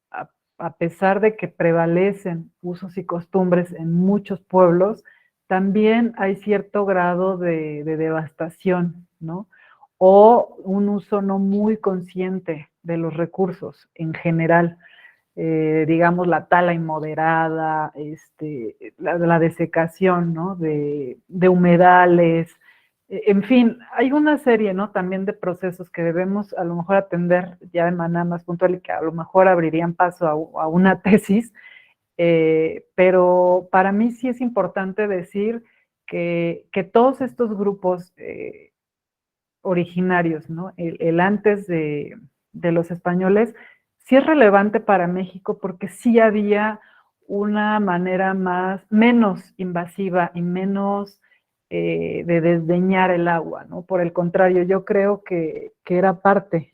a pesar de que prevalecen usos y costumbres en muchos pueblos, también hay cierto grado de devastación, ¿no?, o un uso no muy consciente de los recursos en general. Digamos, la tala inmoderada, la desecación, ¿no?, de humedales, en fin, hay una serie, ¿no?, también de procesos que debemos a lo mejor atender ya de manera más puntual y que a lo mejor abrirían paso a una tesis, pero para mí sí es importante decir que todos estos grupos originarios, ¿no?, el antes de los españoles, sí es relevante para México porque sí había una manera menos invasiva y menos de desdeñar el agua, ¿no? Por el contrario, yo creo que era parte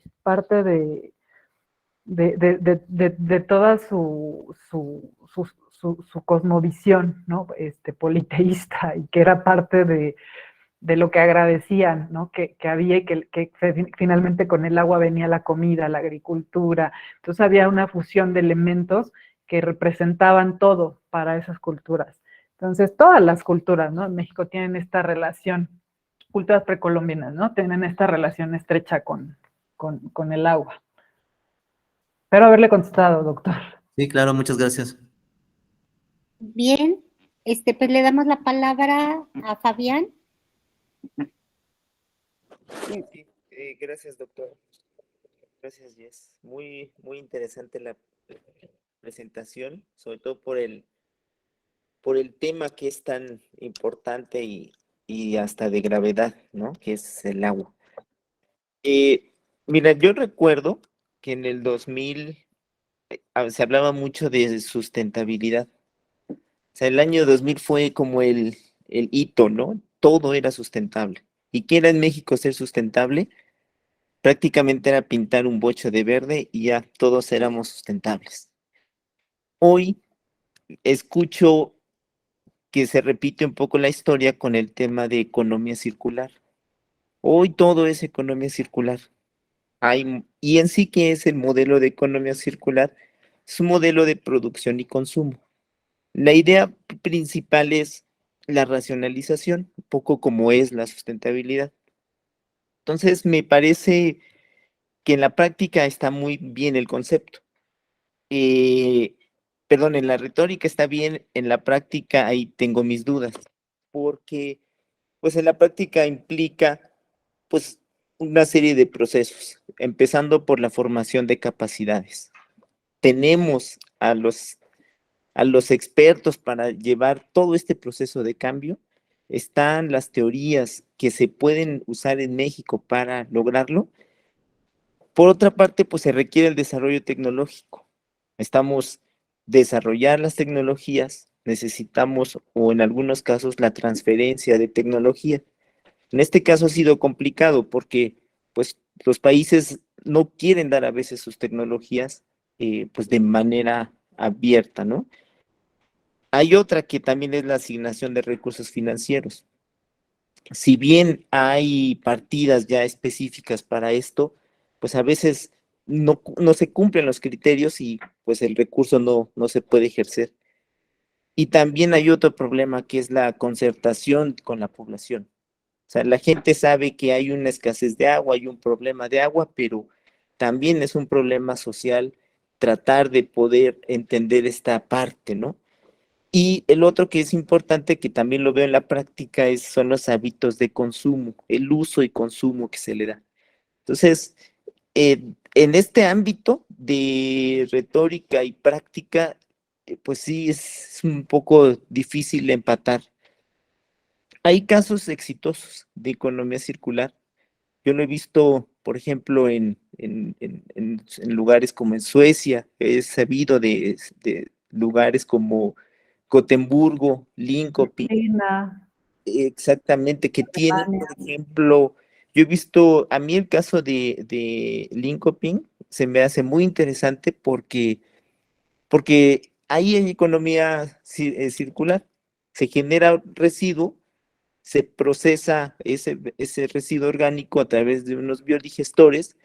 de toda su cosmovisión, ¿no?, politeísta, y que era parte de lo que agradecían, ¿no?, que había, y que finalmente con el agua venía la comida, la agricultura. Entonces había una fusión de elementos que representaban todo para esas culturas. Entonces todas las culturas, ¿no?, en México tienen esta relación, culturas precolombinas, ¿no?, tienen esta relación estrecha con el agua. Espero haberle contestado, doctor. Sí, claro, muchas gracias. Bien, pues le damos la palabra a Fabián. Sí, gracias, doctor. Gracias, Jess. Muy, muy interesante la presentación, sobre todo por el tema que es tan importante y hasta de gravedad, ¿no?, que es el agua. Mira, yo recuerdo que en el 2000 se hablaba mucho de sustentabilidad. O sea, el año 2000 fue como el hito, ¿no? Todo era sustentable. ¿Y qué era en México ser sustentable? Prácticamente era pintar un bocho de verde y ya todos éramos sustentables. Hoy escucho que se repite un poco la historia con el tema de economía circular. Hoy todo es economía circular. Y en sí, ¿qué es el modelo de economía circular? Es un modelo de producción y consumo. La idea principal es la racionalización, un poco como es la sustentabilidad. Entonces, me parece que en la práctica está muy bien el concepto. Perdón, en la retórica está bien, en la práctica ahí tengo mis dudas, porque pues en la práctica implica pues una serie de procesos, empezando por la formación de capacidades. Tenemos a los expertos para llevar todo este proceso de cambio. Están las teorías que se pueden usar en México para lograrlo. Por otra parte, pues se requiere el desarrollo tecnológico. Estamos desarrollar las tecnologías, necesitamos, o en algunos casos, la transferencia de tecnología. En este caso ha sido complicado porque pues los países no quieren dar a veces sus tecnologías pues de manera abierta, ¿no? Hay otra que también es la asignación de recursos financieros. Si bien hay partidas ya específicas para esto, pues a veces no se cumplen los criterios y pues el recurso no se puede ejercer. Y también hay otro problema que es la concertación con la población. O sea, la gente sabe que hay una escasez de agua, hay un problema de agua, pero también es un problema social tratar de poder entender esta parte, ¿no? Y el otro que es importante, que también lo veo en la práctica, son los hábitos de consumo, el uso y consumo que se le da. Entonces, en este ámbito de retórica y práctica, pues sí, es un poco difícil empatar. Hay casos exitosos de economía circular. Yo lo he visto, por ejemplo, en lugares como en Suecia. He sabido de lugares como Gotemburgo, Linköping, China, exactamente, que tienen, Alemania. por ejemplo, yo he visto, a mí el caso de Linköping se me hace muy interesante porque ahí hay economía circular. Se genera residuo, se procesa ese residuo orgánico a través de unos biodigestores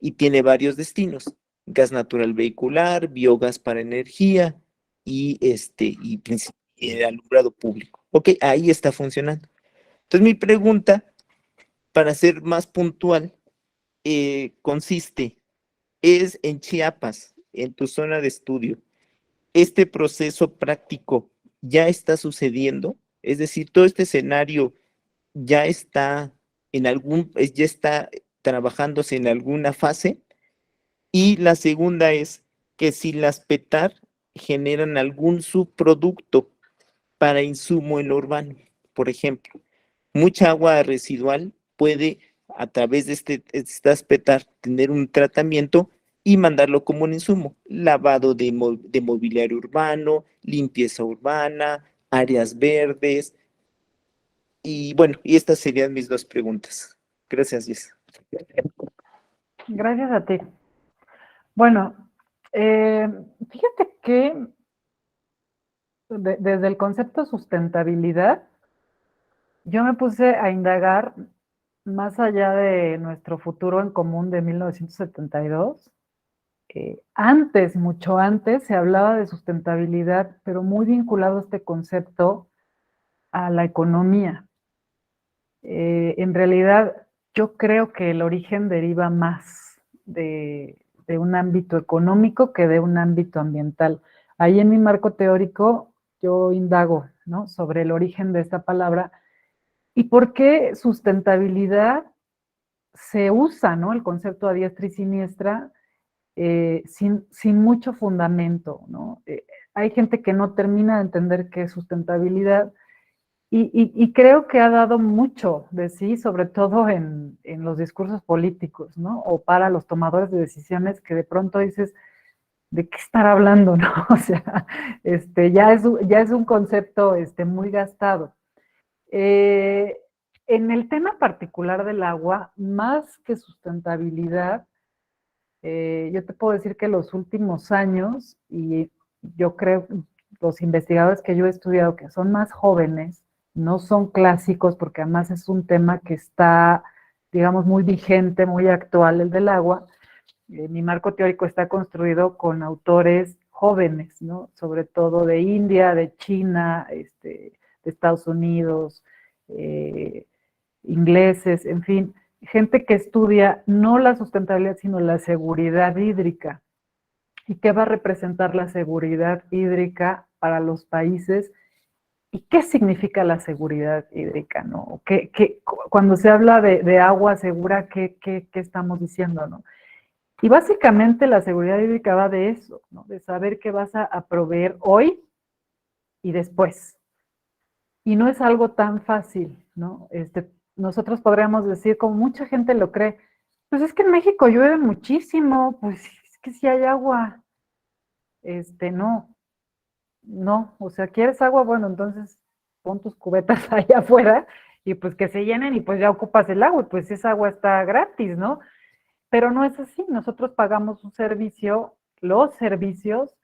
y tiene varios destinos: gas natural vehicular, biogás para energía y alumbrado público. Ok, ahí está funcionando. Entonces mi pregunta, para ser más puntual, consiste, ¿es en Chiapas, en tu zona de estudio, este proceso práctico ya está sucediendo? Es decir, todo este escenario ya está ya está trabajándose en alguna fase. Y la segunda es que si las PETAR generan algún subproducto para insumo en lo urbano. Por ejemplo, mucha agua residual puede, a través de estas PETAR, tener un tratamiento y mandarlo como un insumo: lavado de mobiliario urbano, limpieza urbana, áreas verdes. Y bueno, y estas serían mis dos preguntas. Gracias, Jess. Gracias a ti. Bueno, fíjate que desde el concepto sustentabilidad, yo me puse a indagar más allá de nuestro futuro en común de 1972. Antes, mucho antes, se hablaba de sustentabilidad, pero muy vinculado a este concepto a la economía. En realidad, yo creo que el origen deriva más de un ámbito económico que de un ámbito ambiental. Ahí en mi marco teórico yo indago, ¿no?, sobre el origen de esta palabra y por qué sustentabilidad se usa, ¿no?, el concepto a diestra y siniestra, sin mucho fundamento, ¿no? Hay gente que no termina de entender qué es sustentabilidad. Y creo que ha dado mucho de sí, sobre todo en los discursos políticos, ¿no? O para los tomadores de decisiones, que de pronto dices, ¿de qué estar hablando, no? O sea, ya es un concepto muy gastado. En el tema particular del agua, más que sustentabilidad, yo te puedo decir que los últimos años, y yo creo los investigadores que yo he estudiado, que son más jóvenes, no son clásicos, porque además es un tema que está, digamos, muy vigente, muy actual, el del agua. Mi marco teórico está construido con autores jóvenes, ¿no? Sobre todo de India, de China, de Estados Unidos, ingleses, en fin, gente que estudia no la sustentabilidad, sino la seguridad hídrica. ¿Y qué va a representar la seguridad hídrica para los países? ¿Y qué significa la seguridad hídrica, no? Cuando se habla de agua segura, ¿qué estamos diciendo, no? Y básicamente la seguridad hídrica va de eso, ¿no? De saber que vas a proveer hoy y después. Y no es algo tan fácil, ¿no? Nosotros podríamos decir, como mucha gente lo cree, pues es que en México llueve muchísimo, pues es que si hay agua. No, o sea, ¿quieres agua? Bueno, entonces pon tus cubetas allá afuera y pues que se llenen y pues ya ocupas el agua, y pues esa agua está gratis, ¿no? Pero no es así, nosotros pagamos un servicio, los servicios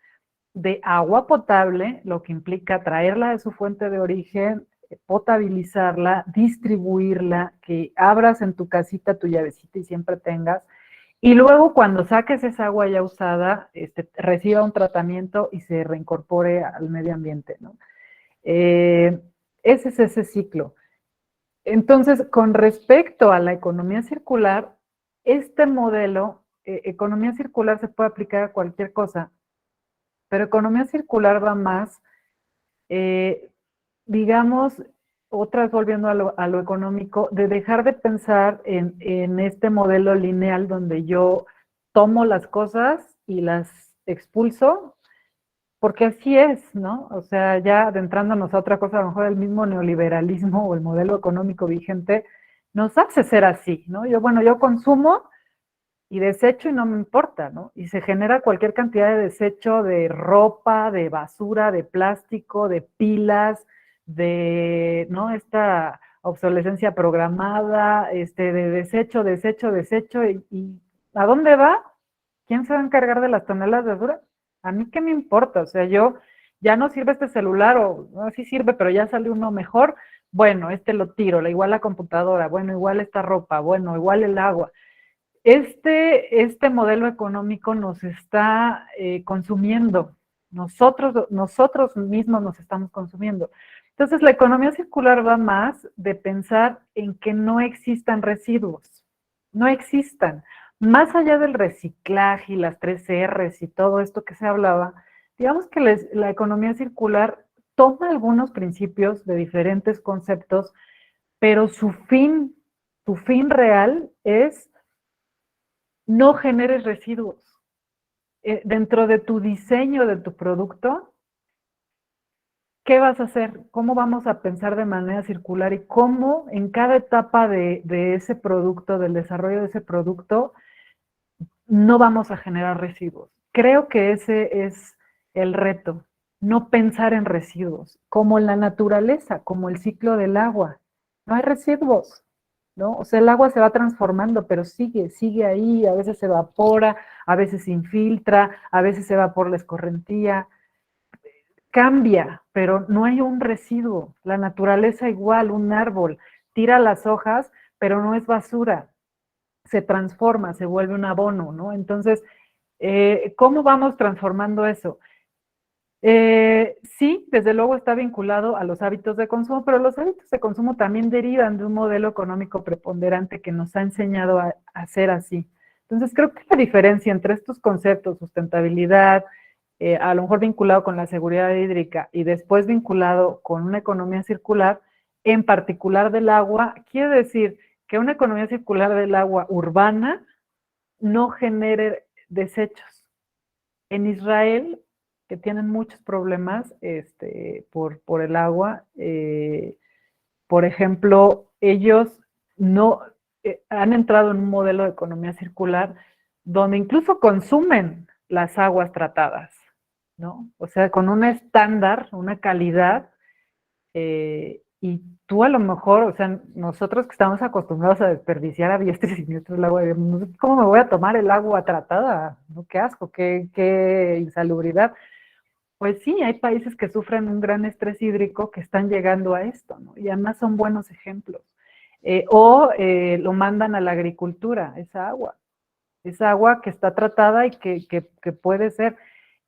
de agua potable, lo que implica traerla de su fuente de origen, potabilizarla, distribuirla, que abras en tu casita tu llavecita y siempre tengas, y luego cuando saques esa agua ya usada, reciba un tratamiento y se reincorpore al medio ambiente, ¿no? Ese es ese ciclo. Entonces, con respecto a la economía circular, este modelo, economía circular se puede aplicar a cualquier cosa, pero economía circular va más, digamos, otra vez volviendo a lo económico, de dejar de pensar en este modelo lineal donde yo tomo las cosas y las expulso, porque así es, ¿no? O sea, ya adentrándonos a otra cosa, a lo mejor el mismo neoliberalismo o el modelo económico vigente nos hace ser así, ¿no? Yo consumo y desecho y no me importa, ¿no? Y se genera cualquier cantidad de desecho de ropa, de basura, de plástico, de pilas, de, ¿no? Esta obsolescencia programada, de desecho, y ¿a dónde va? ¿Quién se va a encargar de las toneladas de basura? A mí qué me importa, o sea, ya no sirve este celular, o no, sí sirve, pero ya sale uno mejor, bueno, lo tiro, igual la computadora, bueno, igual esta ropa, bueno, igual el agua. Este modelo económico nos está consumiendo, nosotros mismos nos estamos consumiendo. Entonces, la economía circular va más de pensar en que no existan residuos, no existan. Más allá del reciclaje y las 3 Rs y todo esto que se hablaba, digamos que la economía circular toma algunos principios de diferentes conceptos, pero su fin real es no generes residuos. Dentro de tu diseño de tu producto, ¿qué vas a hacer? ¿Cómo vamos a pensar de manera circular y cómo en cada etapa de ese producto, del desarrollo de ese producto, no vamos a generar residuos? Creo que ese es el reto, no pensar en residuos, como en la naturaleza, como el ciclo del agua. No hay residuos, ¿no? O sea, el agua se va transformando, pero sigue ahí, a veces se evapora, a veces se infiltra, a veces se va por la escorrentía, cambia, pero no hay un residuo. La naturaleza igual, un árbol, tira las hojas, pero no es basura, se transforma, se vuelve un abono, ¿no? Entonces, ¿cómo vamos transformando eso? Sí, desde luego está vinculado a los hábitos de consumo, pero los hábitos de consumo también derivan de un modelo económico preponderante que nos ha enseñado a ser así. Entonces, creo que la diferencia entre estos conceptos, sustentabilidad, a lo mejor vinculado con la seguridad hídrica y después vinculado con una economía circular, en particular del agua, quiere decir que una economía circular del agua urbana no genere desechos. En Israel, que tienen muchos problemas por el agua, por ejemplo, ellos no han entrado en un modelo de economía circular donde incluso consumen las aguas tratadas, ¿no? O sea, con un estándar, una calidad, y tú a lo mejor, o sea, nosotros que estamos acostumbrados a desperdiciar a diestra y siniestra el agua, ¿cómo me voy a tomar el agua tratada? ¿No? Qué asco, qué insalubridad. Pues sí, hay países que sufren un gran estrés hídrico que están llegando a esto, ¿no? Y además son buenos ejemplos. Lo mandan a la agricultura, esa agua que está tratada y que puede ser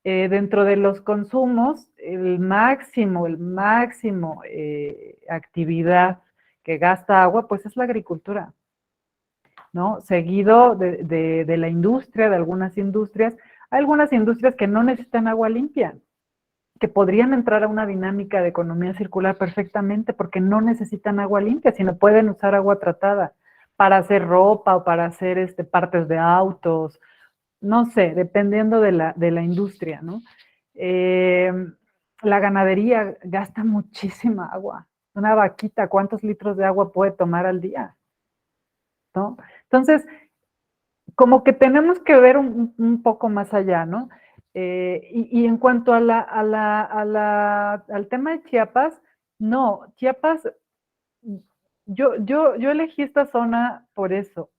dentro de los consumos, el máximo actividad que gasta agua, pues es la agricultura, ¿no? Seguido de la industria, de algunas industrias. Hay algunas industrias que no necesitan agua limpia, que podrían entrar a una dinámica de economía circular perfectamente porque no necesitan agua limpia, sino pueden usar agua tratada para hacer ropa o para hacer partes de autos, no sé, dependiendo de la industria, ¿no? La ganadería gasta muchísima agua. Una vaquita, ¿cuántos litros de agua puede tomar al día? ¿No? Entonces, como que tenemos que ver un poco más allá, ¿no? Y en cuanto al tema de Chiapas, no, Chiapas, yo elegí esta zona por eso,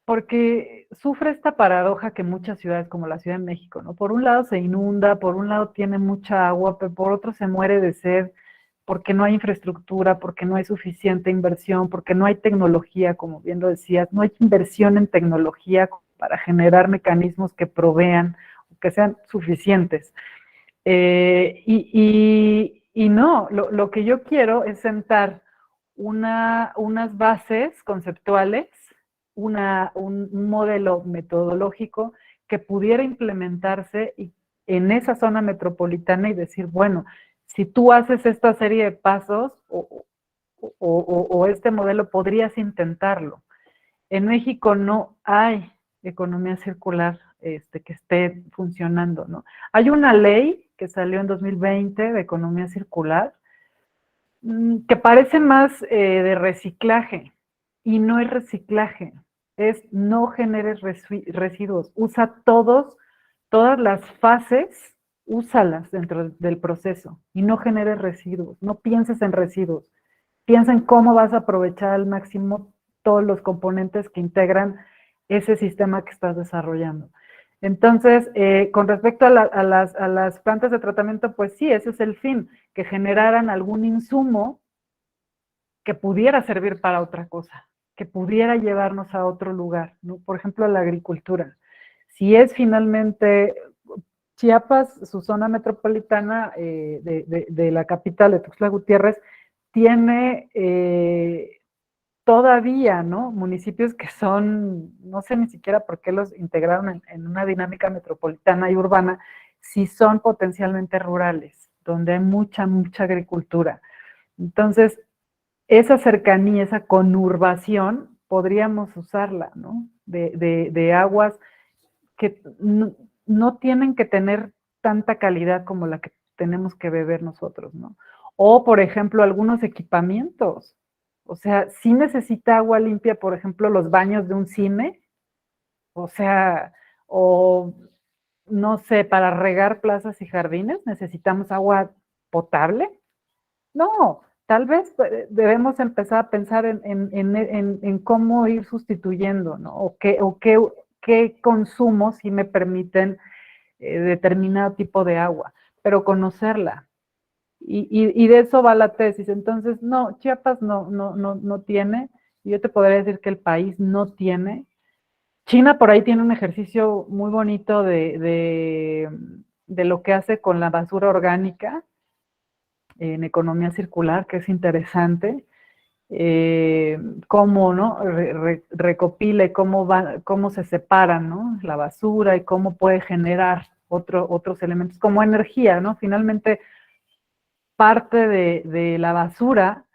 porque sufre esta paradoja que muchas ciudades como la Ciudad de México, ¿no? Por un lado se inunda, por un lado tiene mucha agua, pero por otro se muere de sed, porque no hay infraestructura, porque no hay suficiente inversión, porque no hay tecnología, como bien lo decías, no hay inversión en tecnología para generar mecanismos que provean, que sean suficientes. Y no, lo que yo quiero es sentar unas bases conceptuales, un modelo metodológico que pudiera implementarse en esa zona metropolitana y decir, bueno, si tú haces esta serie de pasos o este modelo, podrías intentarlo. En México no hay economía circular que esté funcionando, ¿no? Hay una ley que salió en 2020 de economía circular que parece más de reciclaje, y no es reciclaje, es no generes residuos, usa todas las fases, úsalas dentro del proceso y no generes residuos, no pienses en residuos, piensa en cómo vas a aprovechar al máximo todos los componentes que integran ese sistema que estás desarrollando. Entonces, con respecto a las plantas de tratamiento, pues sí, ese es el fin, que generaran algún insumo que pudiera servir para otra cosa, que pudiera llevarnos a otro lugar, ¿no? Por ejemplo, la agricultura. Si es finalmente Chiapas, su zona metropolitana de la capital de Tuxtla Gutiérrez, tiene todavía, ¿no? Municipios que son, no sé ni siquiera por qué los integraron en una dinámica metropolitana y urbana, si son potencialmente rurales, donde hay mucha agricultura. Entonces, esa cercanía, esa conurbación, podríamos usarla, ¿no? De aguas que no tienen que tener tanta calidad como la que tenemos que beber nosotros, ¿no? O, por ejemplo, algunos equipamientos. O sea, sí necesita agua limpia, por ejemplo, los baños de un cine. O sea, o no sé, para regar plazas y jardines necesitamos agua potable. No, tal vez debemos empezar a pensar en cómo ir sustituyendo, ¿no? O qué consumos sí me permiten determinado tipo de agua, pero conocerla. Y de eso va la tesis. Entonces, no, Chiapas no tiene, y yo te podría decir que el país no tiene. China por ahí tiene un ejercicio muy bonito de lo que hace con la basura orgánica en economía circular, que es interesante. Cómo, ¿no? Recopila y cómo se separan, ¿no? La basura y cómo puede generar otros elementos como energía, ¿no? Finalmente, parte de la basura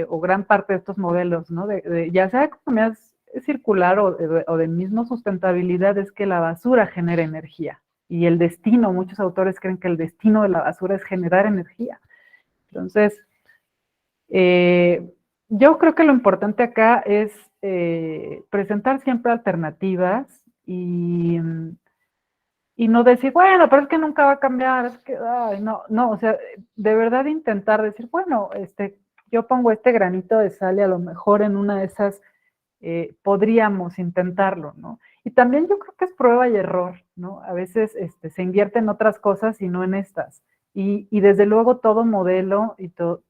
o gran parte de estos modelos, ¿no? Ya sea de economía circular o de mismo sustentabilidad, es que la basura genera energía. Y el destino, muchos autores creen que el destino de la basura es generar energía. Entonces, yo creo que lo importante acá es presentar siempre alternativas y no decir, bueno, pero es que nunca va a cambiar, es que, ay, no, o sea, de verdad intentar decir, bueno, yo pongo este granito de sal y a lo mejor en una de esas podríamos intentarlo, ¿no? Y también yo creo que es prueba y error, ¿no? A veces se invierte en otras cosas y no en estas. Y desde luego todo modelo y todo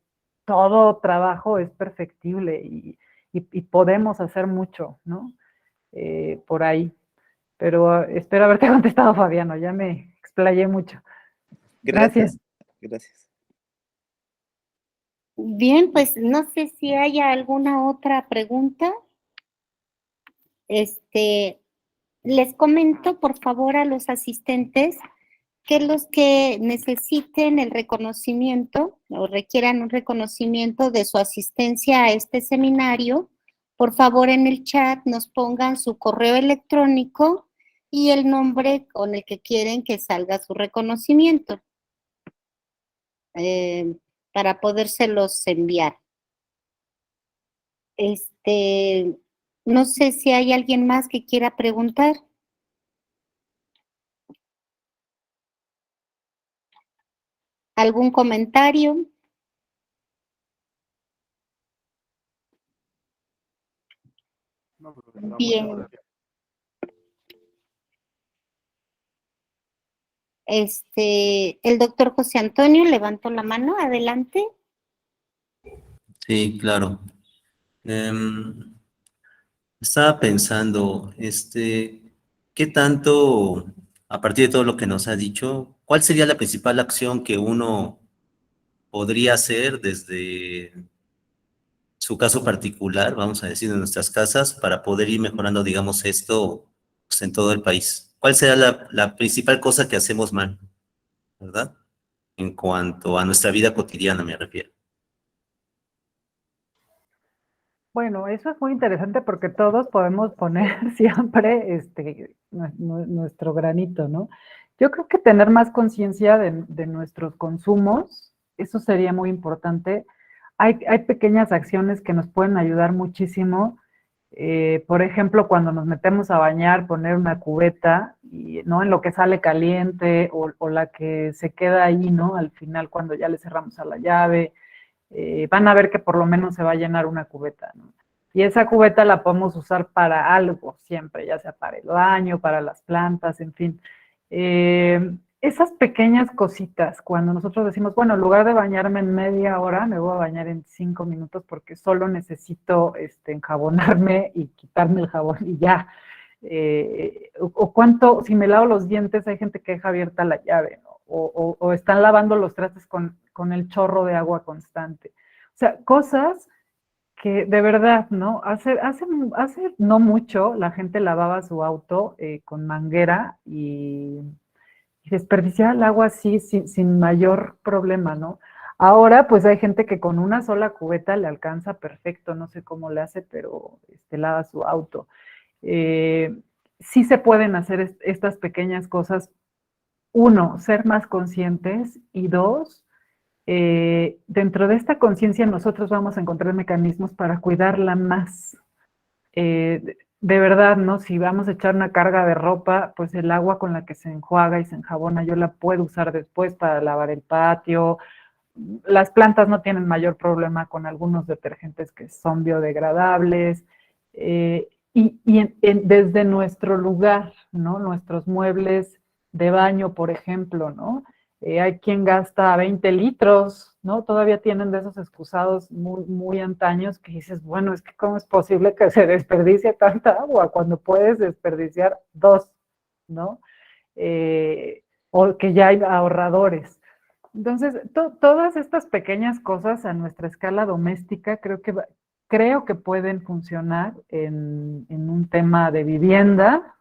trabajo es perfectible y podemos hacer mucho, ¿no? Por ahí. Pero espero haberte contestado, Fabiano, ya me explayé mucho. Gracias. Gracias. Bien, pues no sé si haya alguna otra pregunta. Les comento, por favor, a los asistentes que los que necesiten el reconocimiento o requieran un reconocimiento de su asistencia a este seminario, por favor en el chat nos pongan su correo electrónico y el nombre con el que quieren que salga su reconocimiento para podérselos enviar. No sé si hay alguien más que quiera preguntar. ¿Algún comentario? Bien. El doctor José Antonio levantó la mano, adelante. Sí, claro. Estaba pensando, ¿qué tanto, a partir de todo lo que nos ha dicho, cuál sería la principal acción que uno podría hacer desde su caso particular, vamos a decir, en nuestras casas, para poder ir mejorando, digamos, esto pues, en todo el país? ¿Cuál será la principal cosa que hacemos mal, verdad? En cuanto a nuestra vida cotidiana, me refiero. Bueno, eso es muy interesante porque todos podemos poner siempre nuestro granito, ¿no? Yo creo que tener más conciencia de nuestros consumos, eso sería muy importante. Hay pequeñas acciones que nos pueden ayudar muchísimo. Por ejemplo, cuando nos metemos a bañar, poner una cubeta, y, ¿no? En lo que sale caliente o la que se queda ahí, ¿no? Al final, cuando ya le cerramos a la llave, van a ver que por lo menos se va a llenar una cubeta, ¿no? Y esa cubeta la podemos usar para algo siempre, ya sea para el baño, para las plantas, en fin. Esas pequeñas cositas, cuando nosotros decimos, bueno, en lugar de bañarme en media hora, me voy a bañar en 5 minutos porque solo necesito enjabonarme y quitarme el jabón y ya. O cuánto, si me lavo los dientes, hay gente que deja abierta la llave, ¿no? O están lavando los trastes con el chorro de agua constante. O sea, cosas que de verdad, ¿no? Hace no mucho la gente lavaba su auto con manguera y desperdiciaba el agua así sin mayor problema, ¿no? Ahora pues hay gente que con una sola cubeta le alcanza perfecto, no sé cómo le hace, pero lava su auto. Sí se pueden hacer estas pequeñas cosas. Uno, ser más conscientes y dos, dentro de esta conciencia nosotros vamos a encontrar mecanismos para cuidarla más. De verdad, ¿no? Si vamos a echar una carga de ropa, pues el agua con la que se enjuaga y se enjabona, yo la puedo usar después para lavar el patio. Las plantas no tienen mayor problema con algunos detergentes que son biodegradables. Desde nuestro lugar, ¿no? Nuestros muebles de baño, por ejemplo, ¿no? Hay quien gasta 20 litros, ¿no? Todavía tienen de esos excusados muy, muy antaños que dices, bueno, es que cómo es posible que se desperdicie tanta agua cuando puedes desperdiciar 2, ¿no? O que ya hay ahorradores. Entonces, todas estas pequeñas cosas a nuestra escala doméstica creo que pueden funcionar en un tema de vivienda,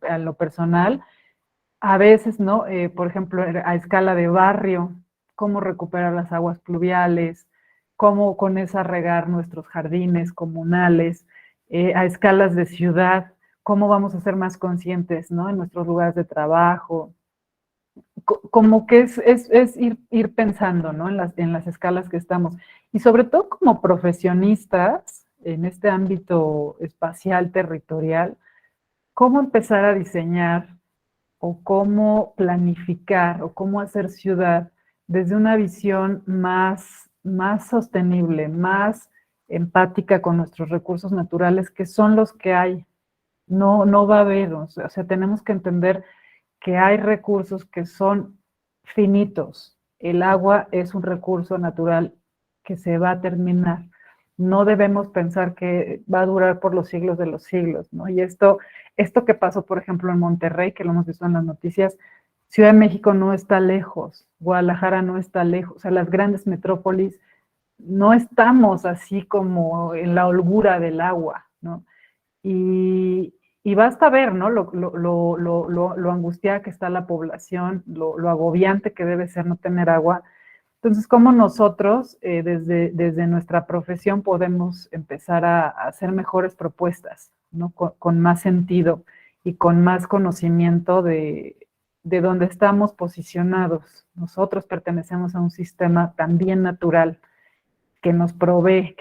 a lo personal. A veces, ¿no? Por ejemplo, a escala de barrio, cómo recuperar las aguas pluviales, cómo con esa regar nuestros jardines comunales, a escalas de ciudad, cómo vamos a ser más conscientes, ¿no? En nuestros lugares de trabajo. Como que es ir pensando, ¿no? En las escalas que estamos. Y sobre todo como profesionistas en este ámbito espacial, territorial, cómo empezar a diseñar o cómo planificar o cómo hacer ciudad desde una visión más sostenible, más empática con nuestros recursos naturales, que son los que hay. No va a haber, o sea, tenemos que entender que hay recursos que son finitos. El agua es un recurso natural que se va a terminar. No debemos pensar que va a durar por los siglos de los siglos, ¿no? Y esto que pasó, por ejemplo, en Monterrey, que lo hemos visto en las noticias, Ciudad de México no está lejos, Guadalajara no está lejos, o sea, las grandes metrópolis no estamos así como en la holgura del agua, ¿no? Y basta ver, ¿no? Lo angustiada que está la población, lo agobiante que debe ser no tener agua. Entonces, ¿cómo nosotros, desde nuestra profesión, podemos empezar a hacer mejores propuestas, ¿no? Con más sentido y con más conocimiento de dónde estamos posicionados? Nosotros pertenecemos a un sistema también natural que nos provee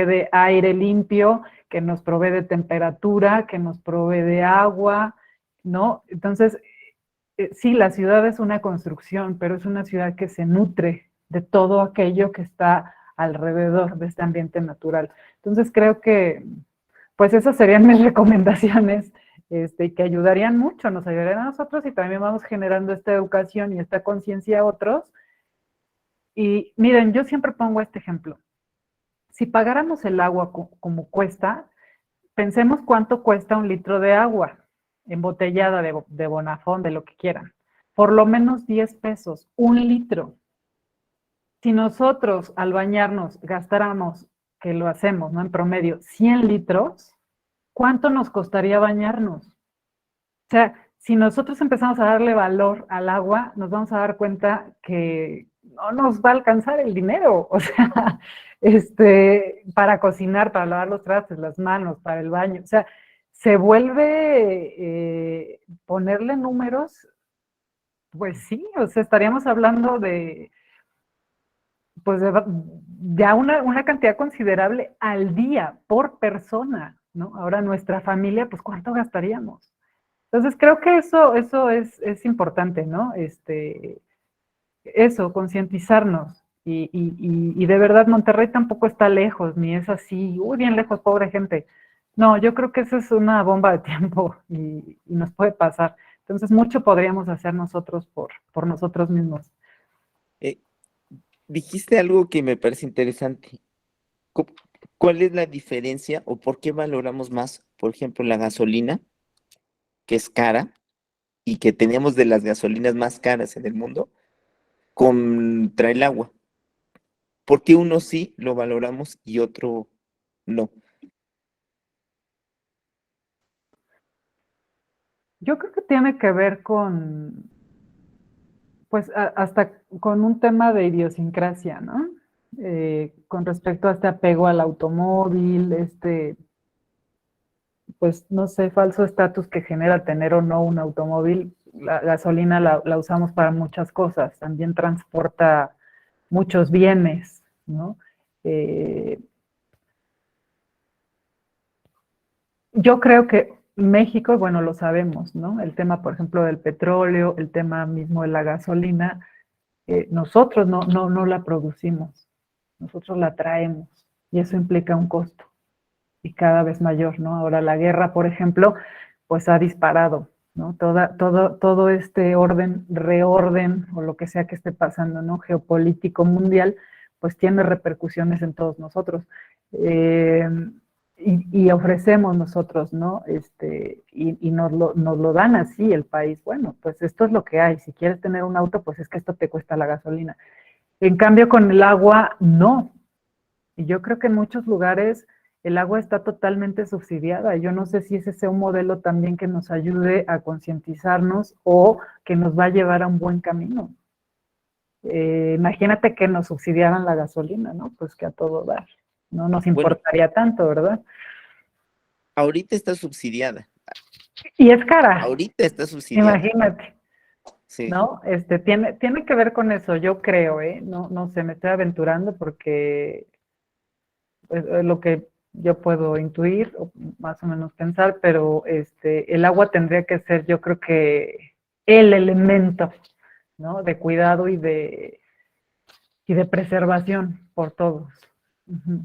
de aire limpio, que nos provee de temperatura, que nos provee de agua, ¿no? Entonces, sí, la ciudad es una construcción, pero es una ciudad que se nutre de todo aquello que está alrededor de este ambiente natural. Entonces, creo que, pues esas serían mis recomendaciones, que ayudarían mucho, nos ayudarían a nosotros y también vamos generando esta educación y esta conciencia a otros. Y miren, yo siempre pongo este ejemplo. Si pagáramos el agua como cuesta, pensemos cuánto cuesta un litro de agua, embotellada de Bonafón, de lo que quieran. Por lo menos 10 pesos, 1 litro. Si nosotros al bañarnos gastáramos, que lo hacemos, ¿no? En promedio, 100 litros, ¿cuánto nos costaría bañarnos? O sea, si nosotros empezamos a darle valor al agua, nos vamos a dar cuenta que no nos va a alcanzar el dinero. O sea, para cocinar, para lavar los trastes, las manos, para el baño. O sea, se vuelve ponerle números, pues sí, o sea, estaríamos hablando de, pues de ya una cantidad considerable al día por persona, ¿no? Ahora nuestra familia, pues ¿cuánto gastaríamos? Entonces creo que eso es importante, ¿no? Eso, concientizarnos. Y de verdad Monterrey tampoco está lejos, ni es así, uy, bien lejos, pobre gente. No, yo creo que eso es una bomba de tiempo y nos puede pasar. Entonces mucho podríamos hacer nosotros por nosotros mismos. Dijiste algo que me parece interesante. cu- ¿Cuál es la diferencia o por qué valoramos más, por ejemplo, la gasolina, que es cara y que tenemos de las gasolinas más caras en el mundo, contra el agua? ¿Por qué uno sí lo valoramos y otro no? Yo creo que tiene que ver con, pues hasta con un tema de idiosincrasia, ¿no? Con respecto a este apego al automóvil, pues no sé, falso estatus que genera tener o no un automóvil. La gasolina la usamos para muchas cosas, también transporta muchos bienes, ¿no? Eh, yo creo que México, bueno, lo sabemos, ¿no? El tema, por ejemplo, del petróleo, el tema mismo de la gasolina, nosotros no la producimos, nosotros la traemos y eso implica un costo y cada vez mayor, ¿no? Ahora la guerra, por ejemplo, pues ha disparado, ¿no? Todo este reorden o lo que sea que esté pasando, ¿no? Geopolítico mundial, pues tiene repercusiones en todos nosotros. Eh, y ofrecemos nosotros, ¿no? Y nos lo dan así el país. Bueno, pues esto es lo que hay. Si quieres tener un auto, pues es que esto te cuesta la gasolina. En cambio, con el agua, no. Y yo creo que en muchos lugares el agua está totalmente subsidiada. Yo no sé si ese sea un modelo también que nos ayude a concientizarnos o que nos va a llevar a un buen camino. Imagínate que nos subsidiaran la gasolina, ¿no? Pues que a todo dar. No nos Bueno, importaría tanto, ¿verdad? ahorita está subsidiada. Y es cara, Ahorita está subsidiada. imagínate, Sí. ¿no? Tiene que ver con eso, yo creo, ¿eh? No sé, me estoy aventurando porque es lo que yo puedo intuir, o más o menos pensar, pero el agua tendría que ser, yo creo que el elemento, ¿no? De cuidado y de preservación por todos. Ujú.